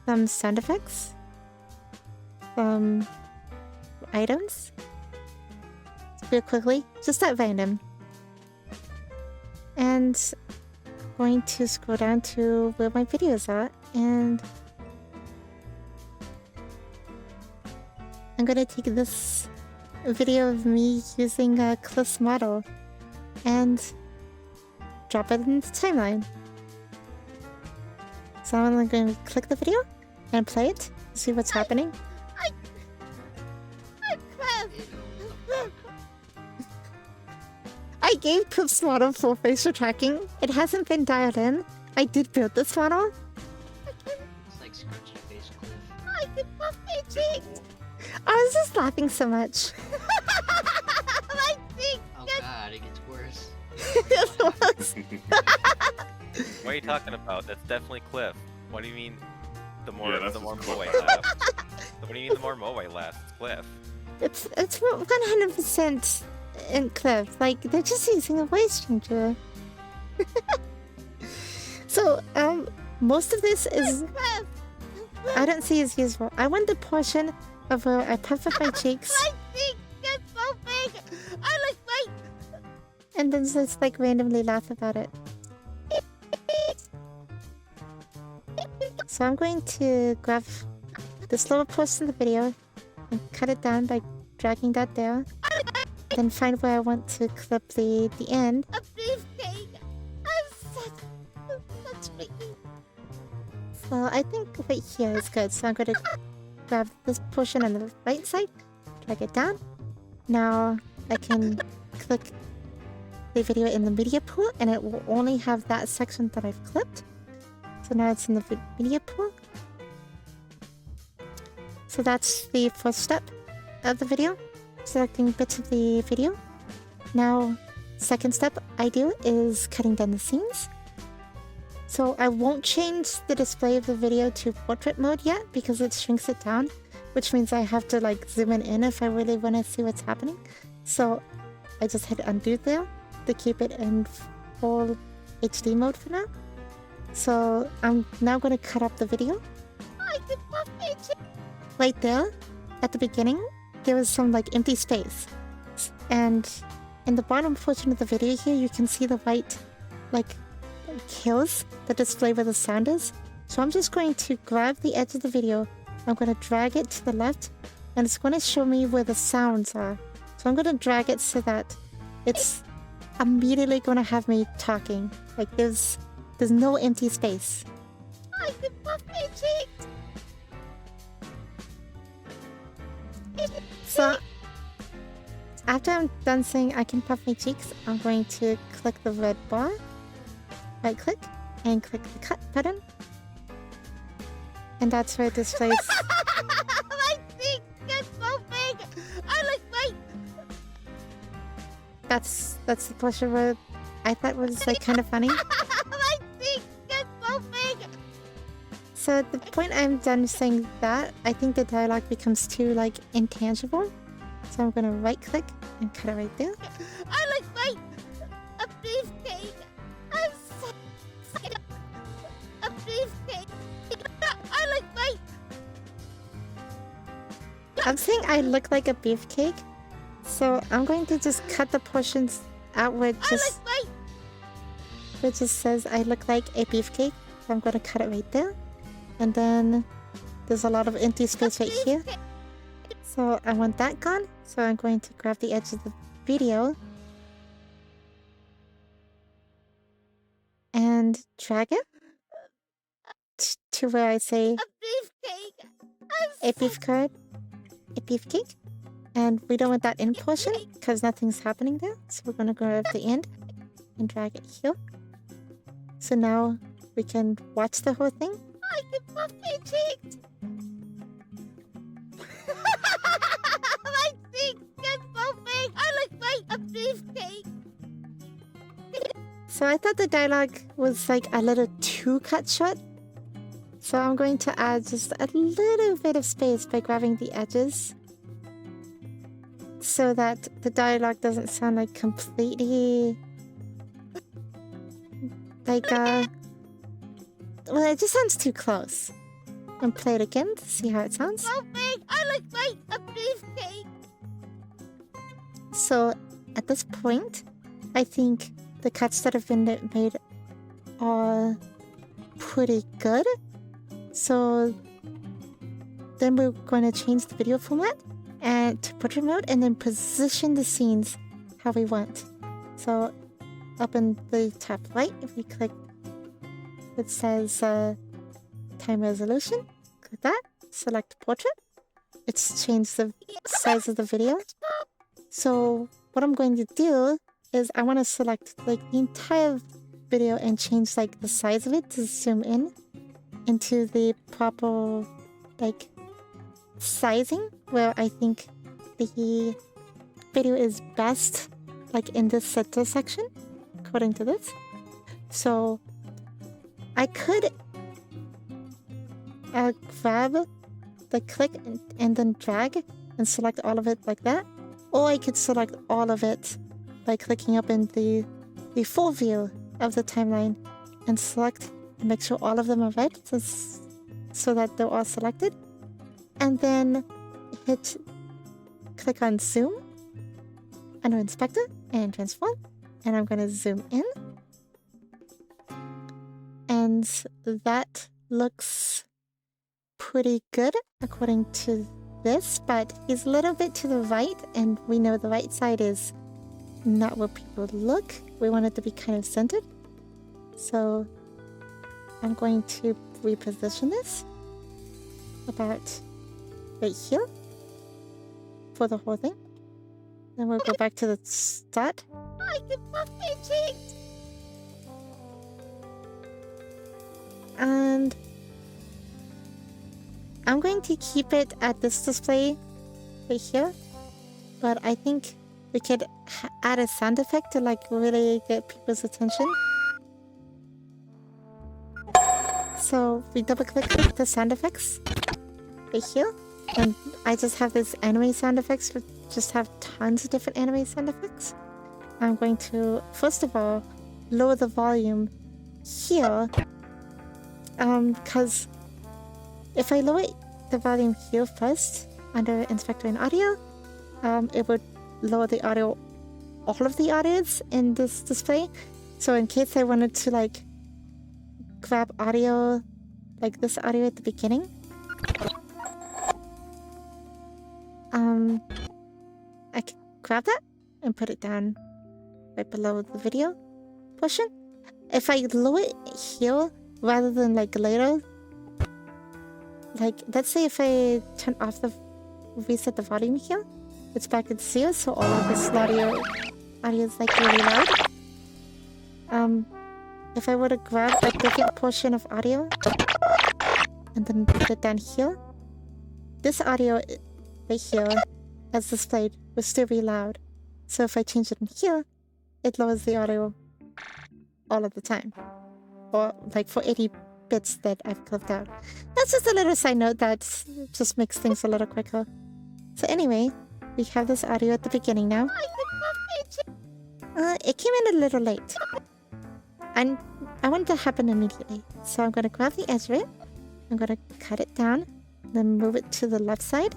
some sound effects, some items, real quickly, just at random. And I'm going to scroll down to where my videos are, and I'm going to take this video of me using a Cliff's model and drop it in the timeline. So I'm going to click the video and play it, see what's happening. I I gave Cliff's model full facial tracking. It hasn't been dialed in. I did build this model. It's like scratch your face, Cliff. I can puff my cheeks. I was just laughing so much. My cheeks. Oh god, it gets worse. What are you talking about? That's definitely Cliff. What do you mean? The more Yeah, that's the more just Moe Cliff. laughs. What do you mean the more Moe laughs? It's Cliff. It's 100% in Cliff. Like they're just using a voice changer. So most of this is I don't see as useful. I want the portion of where I puff up my cheeks. My cheeks get so big. I look like. And then just like randomly laugh about it. So I'm going to grab this lower portion of the video and cut it down by dragging that there. Then find where I want to clip the end. A beefcake! I'm such Mickey. So I think right here is good. So I'm going to grab this portion on the right side, drag it down. Now I can click the video in the media pool and it will only have that section that I've clipped. So now it's in the media pool. So that's the first step of the video, selecting bits of the video. Now, second step I do is cutting down the scenes. So I won't change the display of the video to portrait mode yet because it shrinks it down, which means I have to like zoom in if I really want to see what's happening. So I just hit undo there to keep it in full HD mode for now. So I'm now going to cut up the video. Right there, at the beginning, there was some like empty space. And in the bottom portion of the video here, you can see the white like hills that display where the sound is. So I'm just going to grab the edge of the video. I'm going to drag it to the left and it's going to show me where the sounds are. So I'm going to drag it so that it's immediately going to have me talking. Like there's no empty space. I can puff my cheeks. So after I'm done saying I can puff my cheeks, I'm going to click the red bar, right click, and click the cut button. And that's where it displays. My cheeks get so big. I look like. That's the portion where I thought was like kind of funny. My cheeks get so big. So at the point I'm done saying that, I think the dialogue becomes too like intangible. So I'm gonna right click and cut it right there. I look like a beefcake. I'm so a beefcake. I look like. I'm saying I look like a beefcake. So I'm going to just cut the portions out where it just says I look like a beefcake. So I'm gonna cut it right there. And then there's a lot of empty space right here. So I want that gone. So I'm going to grab the edge of the video and drag it to where I say a beefcake. And we don't want that end portion because nothing's happening there. So we're going to grab the end and drag it here. So now we can watch the whole thing. I can puff my cheeks. My cheeks get so big. I look like a beefcake. So I thought the dialogue was like a little too cut short. So I'm going to add just a little bit of space by grabbing the edges so that the dialogue doesn't sound like completely like well, it just sounds too close. And play it again to see how it sounds. So big, I look like a beefcake. So at this point, I think the cuts that have been made are pretty good. So then we're going to change the video format and to portrait mode and then position the scenes how we want. So up in the top right, if we click it says time resolution, click that, select portrait. It's changed the size of the video. So what I'm going to do is I want to select like the entire video and change like the size of it to zoom in into the proper like sizing where I think the video is best, like in this center section, according to this. So I could grab the click and then drag and select all of it like that, or I could select all of it by clicking up in the full view of the timeline and select and make sure all of them are right so that they're all selected, and then click on zoom under inspector and transform, and I'm going to zoom in, and that looks pretty good according to this, but he's a little bit to the right, and we know the right side is not where people look. We want it to be kind of centered, so I'm going to reposition this about right here for the whole thing. Then we'll go back to the start. I can puff my cheeks. And I'm going to keep it at this display right here, but I think we could add a sound effect to like really get people's attention. So we double click the sound effects right here, and I just have this anime sound effects, just have tons of different anime sound effects. I'm going to first of all lower the volume here, because if I lower the volume here first under inspector and audio, it would lower the audio, all of the audios in this display. So in case I wanted to like grab audio, like this audio at the beginning, I can grab that and put it down right below the video portion. If I lower it here rather than like later, like let's say if I turn off reset the volume here, it's back at 0, so all of this audio is like really loud. If I were to grab a different portion of audio and then put it down here, this audio right here, as displayed, will still be loud. So if I change it in here, it lowers the audio all of the time, or like for 80 bits that I've clipped out. That's just a little side note that just makes things a little quicker. So anyway, we have this audio at the beginning now. It came in a little late, and I want it to happen immediately. So I'm going to grab the edge of it, I'm going to cut it down, then move it to the left side.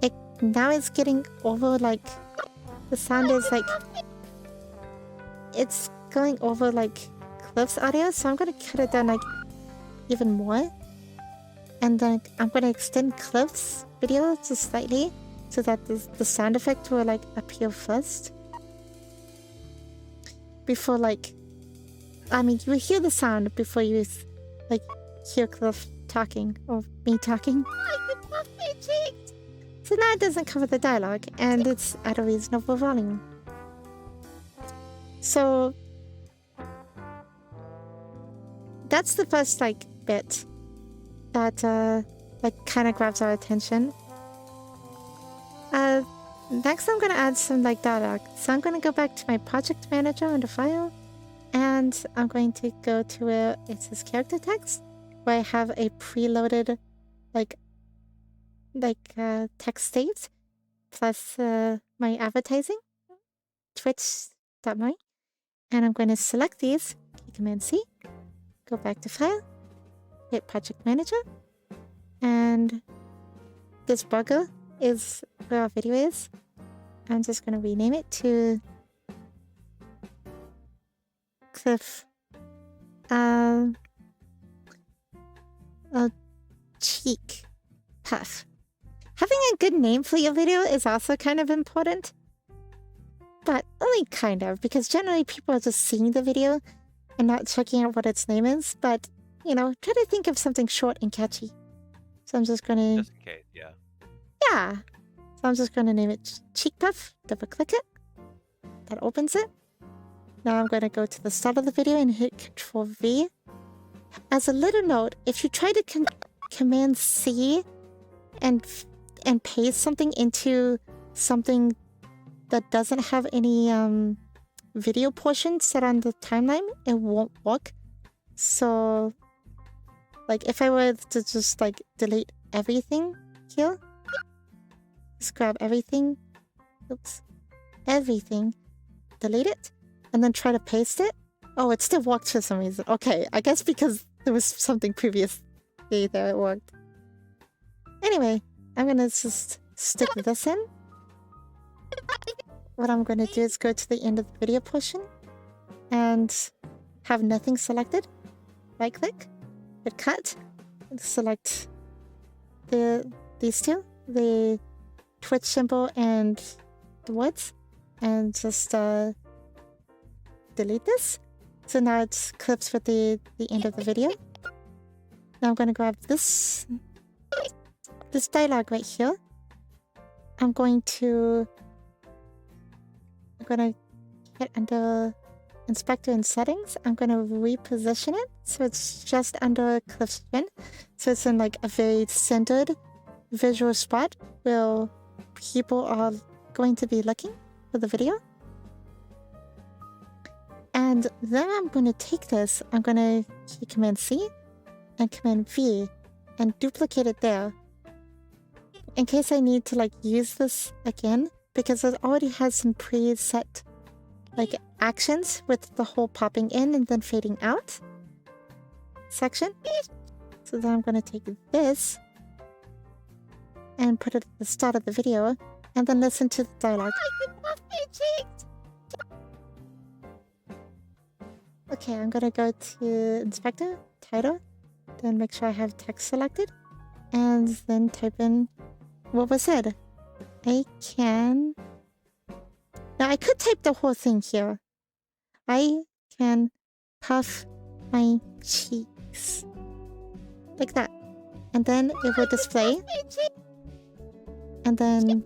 It now is getting over, like, the sound is like, it's going over like Cliff's audio, so I'm going to cut it down like even more. And then I'm going to extend Cliff's video just slightly so that the sound effect will like appear first. Before like, I mean, you hear the sound before you like hear Cliff talking or me talking. So now it doesn't cover the dialogue and it's at a reasonable volume. So that's the first like bit that like kind of grabs our attention. Next I'm gonna add some like dialogue. So I'm gonna go back to my project manager under file, and I'm going to go to where it says character text, where I have a preloaded like text state plus my advertising, twitch.my, and I'm going to select these, Command C, go back to file, hit project manager, and this bugger is where our video is. I'm just going to rename it to Cliff Cheek Puff. Having a good name for your video is also kind of important, but only kind of, because generally people are just seeing the video and not checking out what its name is. But, you know, try to think of something short and catchy. So I'm just gonna... Just in case, yeah. Yeah. So I'm just going to name it Cheek Puff, double click it. That opens it. Now I'm going to go to the start of the video and hit Control V. As a little note, if you try to Command C and paste something into something that doesn't have any video portions set on the timeline, it won't work. So, like, if I were to just like delete everything here, just grab everything, oops, everything, delete it, and then try to paste it. Oh, it still worked for some reason. Okay, I guess because there was something previously there it worked. Anyway, I'm gonna just stick this in. What I'm gonna do is go to the end of the video portion and have nothing selected. Right click, hit cut, and select these two, the Twitch symbol and the words, and just delete this. So now it clips with the end of the video. Now I'm gonna grab this dialogue right here. I'm gonna hit under Inspector and Settings. I'm gonna reposition it so it's just under Cliff's chin. So it's in like a very centered visual spot where people are going to be looking for the video. And then I'm going to take this, I'm going to hit Command C and Command V and duplicate it there. In case I need to like use this again, because it already has some preset like actions with the whole popping in and then fading out section. So then I'm going to take this and put it at the start of the video and then listen to the dialogue. Okay, I'm gonna go to Inspector, Title, then make sure I have text selected, and then type in what was said. Now I could type the whole thing here. I can puff my cheeks. Like that. And then it will display. And then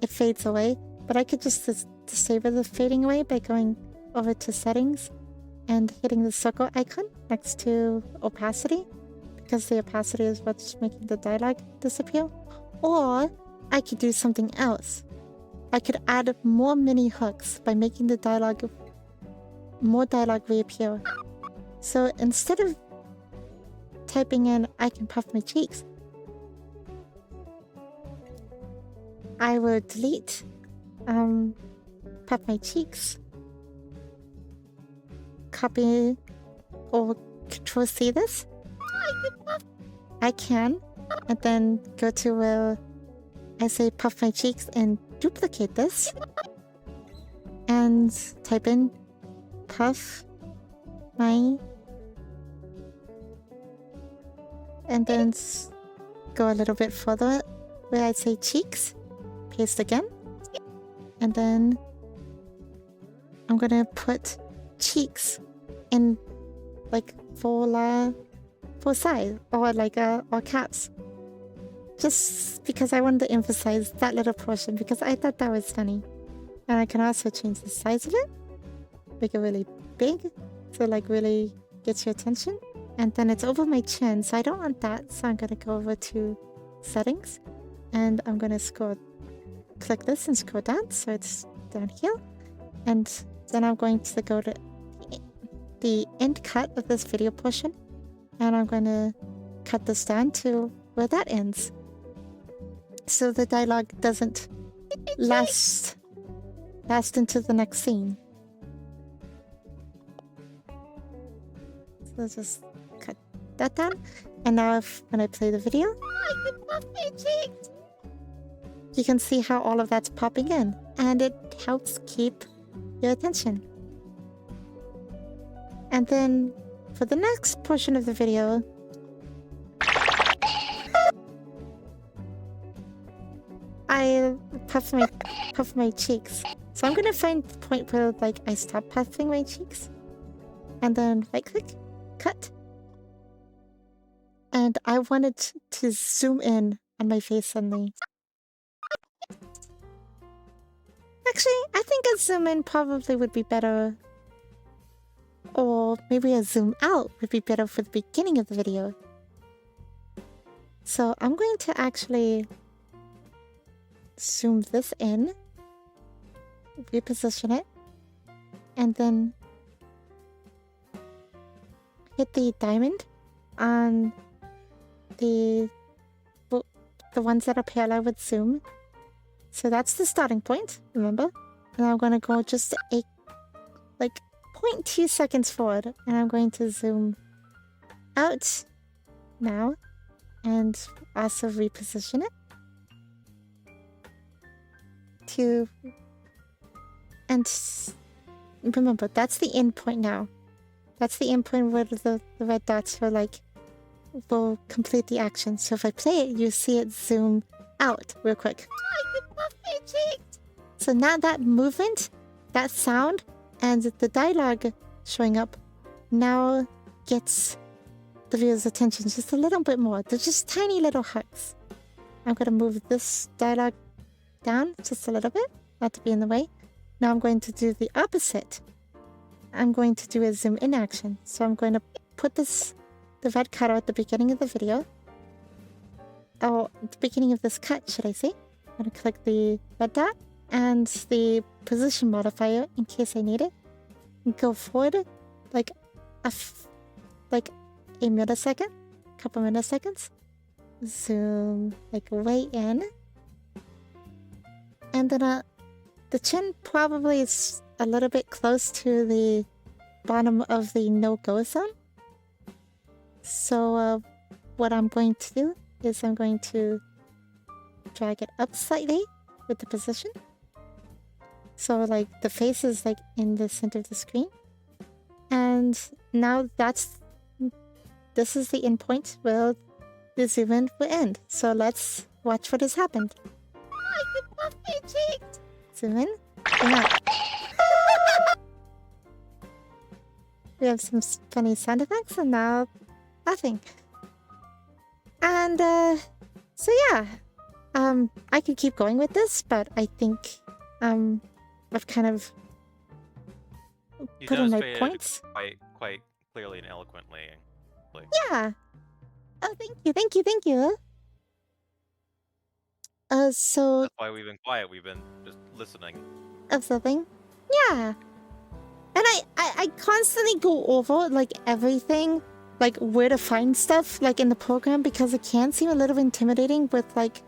it fades away. But I could just disable the fading away by going over to Settings and hitting the circle icon next to opacity, because the opacity is what's making the dialogue disappear. Or I could do something else. I could add more mini hooks by making the more dialogue reappear. So instead of typing in I can puff my cheeks, I will delete puff my cheeks, copy or Control C this. I can, and then go to where I say puff my cheeks and duplicate this and type in puff my, and then go a little bit further where I say cheeks, paste again, and then I'm gonna put cheeks in like full size or like or caps, just because I wanted to emphasize that little portion because I thought that was funny. And I can also change the size of it, make it really big, so like really gets your attention. And then it's over my chin, so I don't want that, so I'm gonna go over to Settings and I'm gonna click this and scroll down so it's down here, and then I'm going to go to the end cut of this video portion, and I'm going to cut this down to where that ends, so the dialogue doesn't last into the next scene. So just cut that down, and now when I play the video, you can see how all of that's popping in, and it helps keep your attention. And then for the next portion of the video, I puff my cheeks. So I'm gonna find the point where like I stop puffing my cheeks, and then right click, cut. And I wanted to zoom in on my face suddenly. Actually, I think a zoom in probably would be better. Or maybe a zoom out would be better for the beginning of the video. So I'm going to actually zoom this in, reposition it, and then hit the diamond on the ones that are parallel with zoom. So that's the starting point, remember? And I'm going to go just like 0.2 seconds forward, and I'm going to zoom out now and also reposition it to, and remember, that's the end point now. That's the end point where the red dots are like, will complete the action. So if I play it, you see it zoom out real quick. So now that movement, that sound, and the dialogue showing up now gets the viewer's attention just a little bit more. They're just tiny little hugs. I'm going to move this dialogue down just a little bit, not to be in the way. Now I'm going to do the opposite. I'm going to do a zoom in action. So I'm going to put the red cutter at the beginning of the video. Oh, at the beginning of this cut, should I say? I'm going to click the red dot and the position modifier in case I need it. And go forward like a millisecond, couple milliseconds. Zoom like way in. And then the chin probably is a little bit close to the bottom of the no-go zone. So what I'm going to do is I'm going to drag it up slightly with the position. So like the face is like in the center of the screen. And now this is the end point where the zoom in will end. So let's watch what has happened. Zoom in. Zoom out. We have some funny sound effects and now nothing. And so yeah, I could keep going with this, but I think I've kind of put in my points. Quite clearly and eloquently. Yeah. Oh, thank you. So that's why we've been quiet. We've been just listening. Of something. Yeah. And I constantly go over like everything, like where to find stuff like in the program, because it can seem a little intimidating with like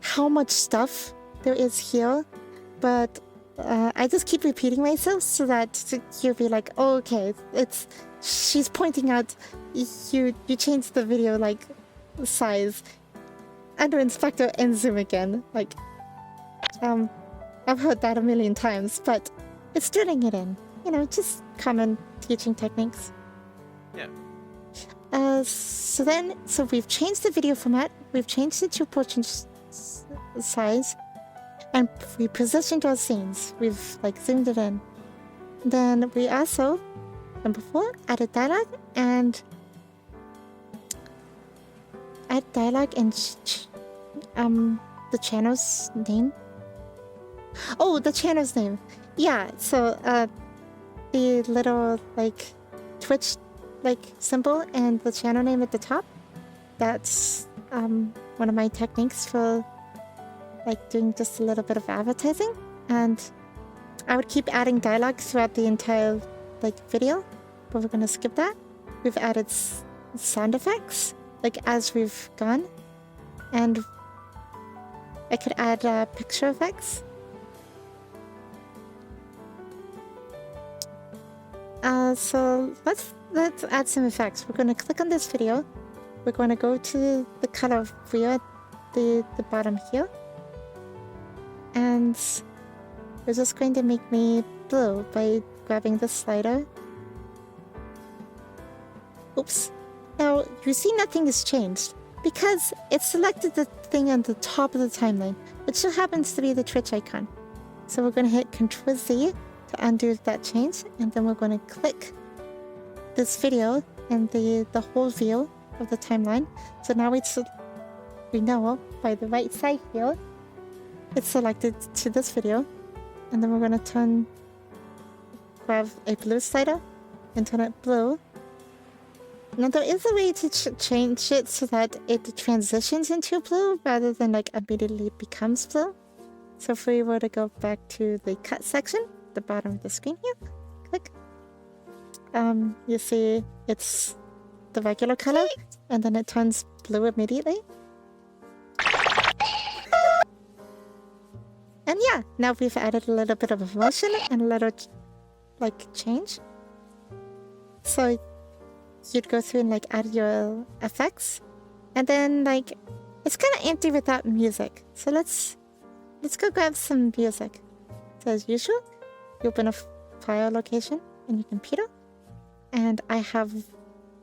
how much stuff there is here. But I just keep repeating myself so that you'll be like, oh, okay, she's pointing out you changed the video like size under inspector and zoom again. Like I've heard that a million times, but it's drilling it in. You know, just common teaching techniques. Yeah. So we've changed the video format, we've changed the 2-portion size, and we positioned our scenes. We've like zoomed it in. Then we also, number 4, added dialogue and the channel's name. Oh, the channel's name. Yeah, so the little like Twitch like symbol and the channel name at the top. That's one of my techniques for like doing just a little bit of advertising. And I would keep adding dialogue throughout the entire like video, but we're gonna skip that. We've added sound effects like as we've gone, and I could add picture effects. So let's add some effects. We're going to click on this video. We're going to go to the color wheel at the bottom here. And we're just going to make me blue by grabbing the slider. Oops. Now, you see nothing has changed because it selected the thing on the top of the timeline, which so happens to be the Twitch icon. So we're going to hit Ctrl-Z to undo that change, and then we're going to click this video and the whole view of the timeline. So now we know by the right side here, it's selected to this video. And then we're gonna grab a blue slider and turn it blue. Now there is a way to change it so that it transitions into blue rather than like immediately becomes blue. So if we were to go back to the cut section, the bottom of the screen here, click. You see it's the regular color, and then it turns blue immediately. And yeah, now we've added a little bit of motion and a little like change. So you'd go through and like add your effects, and then like it's kind of empty without music. So let's go grab some music. So as usual, you open a file location in your computer, and I have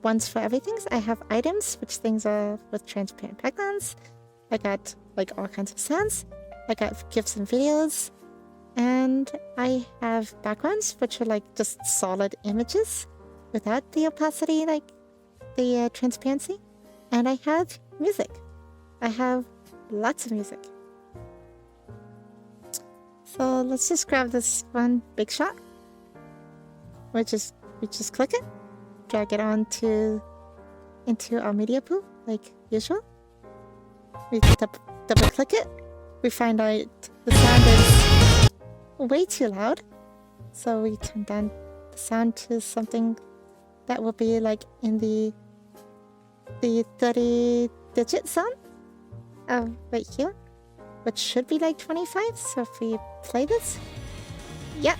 ones for everything. So I have items, which things are with transparent backgrounds. I got like all kinds of sounds. I got GIFs and videos, and I have backgrounds, which are like just solid images without the opacity, like the transparency. And I have music. I have lots of music. So let's just grab this one big shot. We just click it, drag it into our media pool like usual. We double click it. We find out the sound is way too loud, so we turn down the sound to something that will be like in the 30-digit zone right here, which should be like 25. So if we play this, yeah,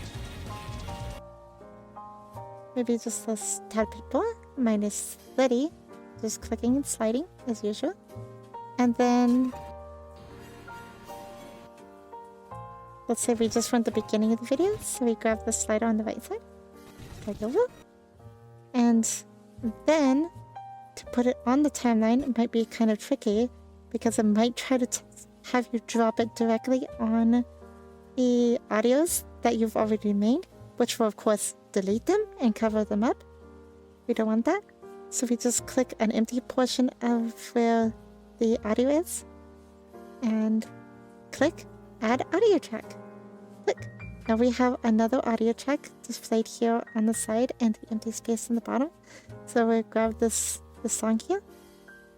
maybe just a tad bit more, minus 30, just clicking and sliding as usual, and then let's say we just want the beginning of the video, so we grab the slider on the right side, drag over, and then to put it on the timeline, it might be kind of tricky because it might try to have you drop it directly on the audios that you've already made, which will of course delete them and cover them up. We don't want that, so we just click an empty portion of where the audio is and click Add audio track. Click. Now we have another audio track displayed here on the side and the empty space in the bottom. So we'll grab this song here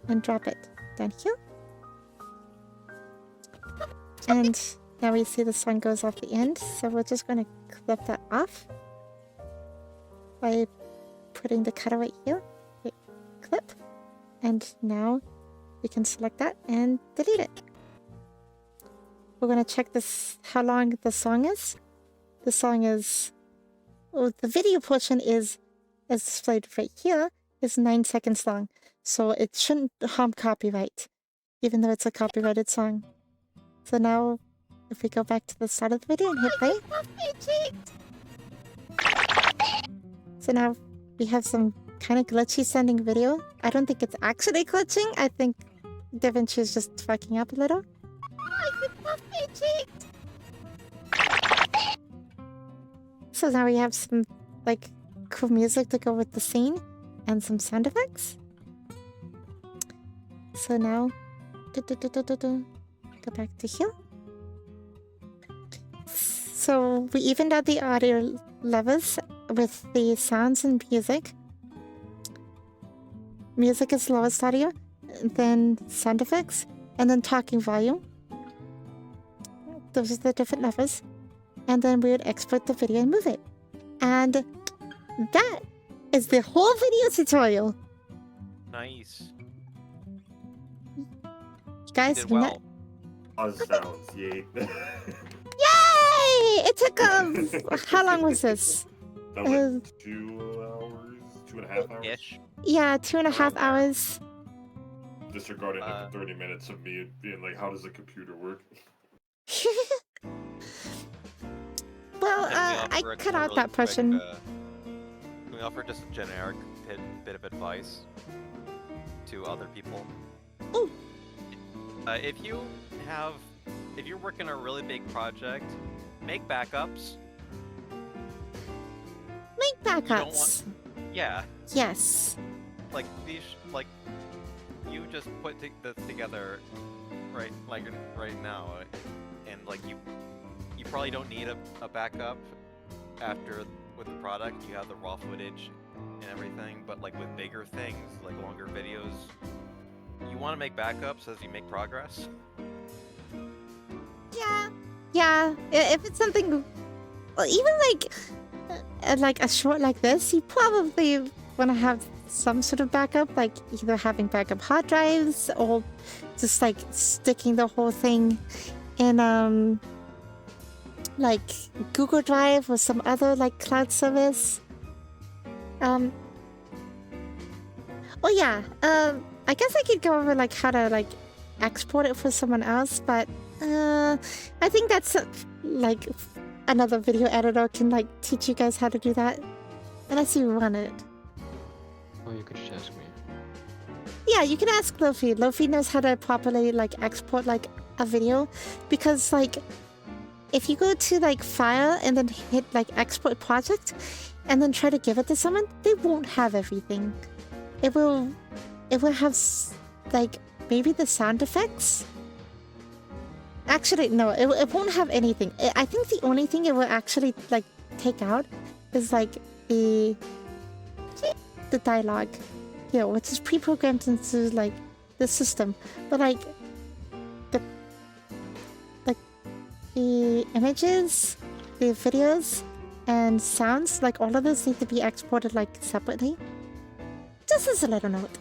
and drop it down here. And now we see the song goes off the end. So we're just going to clip that off by putting the cutter right here. Wait, clip. And now we can select that and delete it. We're going to check this, how long the song is. The song is, well, the video portion is, as displayed right here, is 9 seconds long. So it shouldn't harm copyright, even though it's a copyrighted song. So now, if we go back to the start of the video and hit play. So now we have some kind of glitchy sounding video. I don't think it's actually glitching. I think DaVinci is just fucking up a little. So now we have some like cool music to go with the scene and some sound effects. So now go back to here. So we evened out the audio levels with the sounds and music. Music is lowest audio, then sound effects, and then talking volume. Those are the different levels. And then we would export the video and move it. And that is the whole video tutorial. Nice. You guys, did well. Pause sounds, yay. Yay! It took how long was this? That was 2 hours, 2.5 hours. Ish. Yeah, 2.5 hours. Disregarding like the 30 minutes of me being like, how does a computer work? Well, I cut out that portion. Can we offer just a generic bit of advice to other people? Ooh. If you're working on a really big project, make backups. Make backups. Yeah. Yes. Like these, like you just put this together, right? Like right now, and like you probably don't need a backup after with the product. You have the raw footage and everything, but like with bigger things, like longer videos, you want to make backups as you make progress. Yeah. If it's something, well, even like a short like this, you probably want to have some sort of backup, like either having backup hard drives or just like sticking the whole thing in like Google Drive or some other like cloud service. Oh yeah, I guess I could go over like how to like export it for someone else, but I think that's like another video editor can like teach you guys how to do that, unless you run it. Or you could just ask me. Yeah, you can ask Lofi. Lofi knows how to properly like export like a video, because like if you go to like file and then hit like export project and then try to give it to someone, they won't have everything. It will have like maybe the sound effects. Actually, no, it won't have anything. I think the only thing it will actually like take out is like the dialogue, you know, which is pre-programmed into like the system. But like the images, the videos, and sounds, like all of those need to be exported like separately. Just as a little note.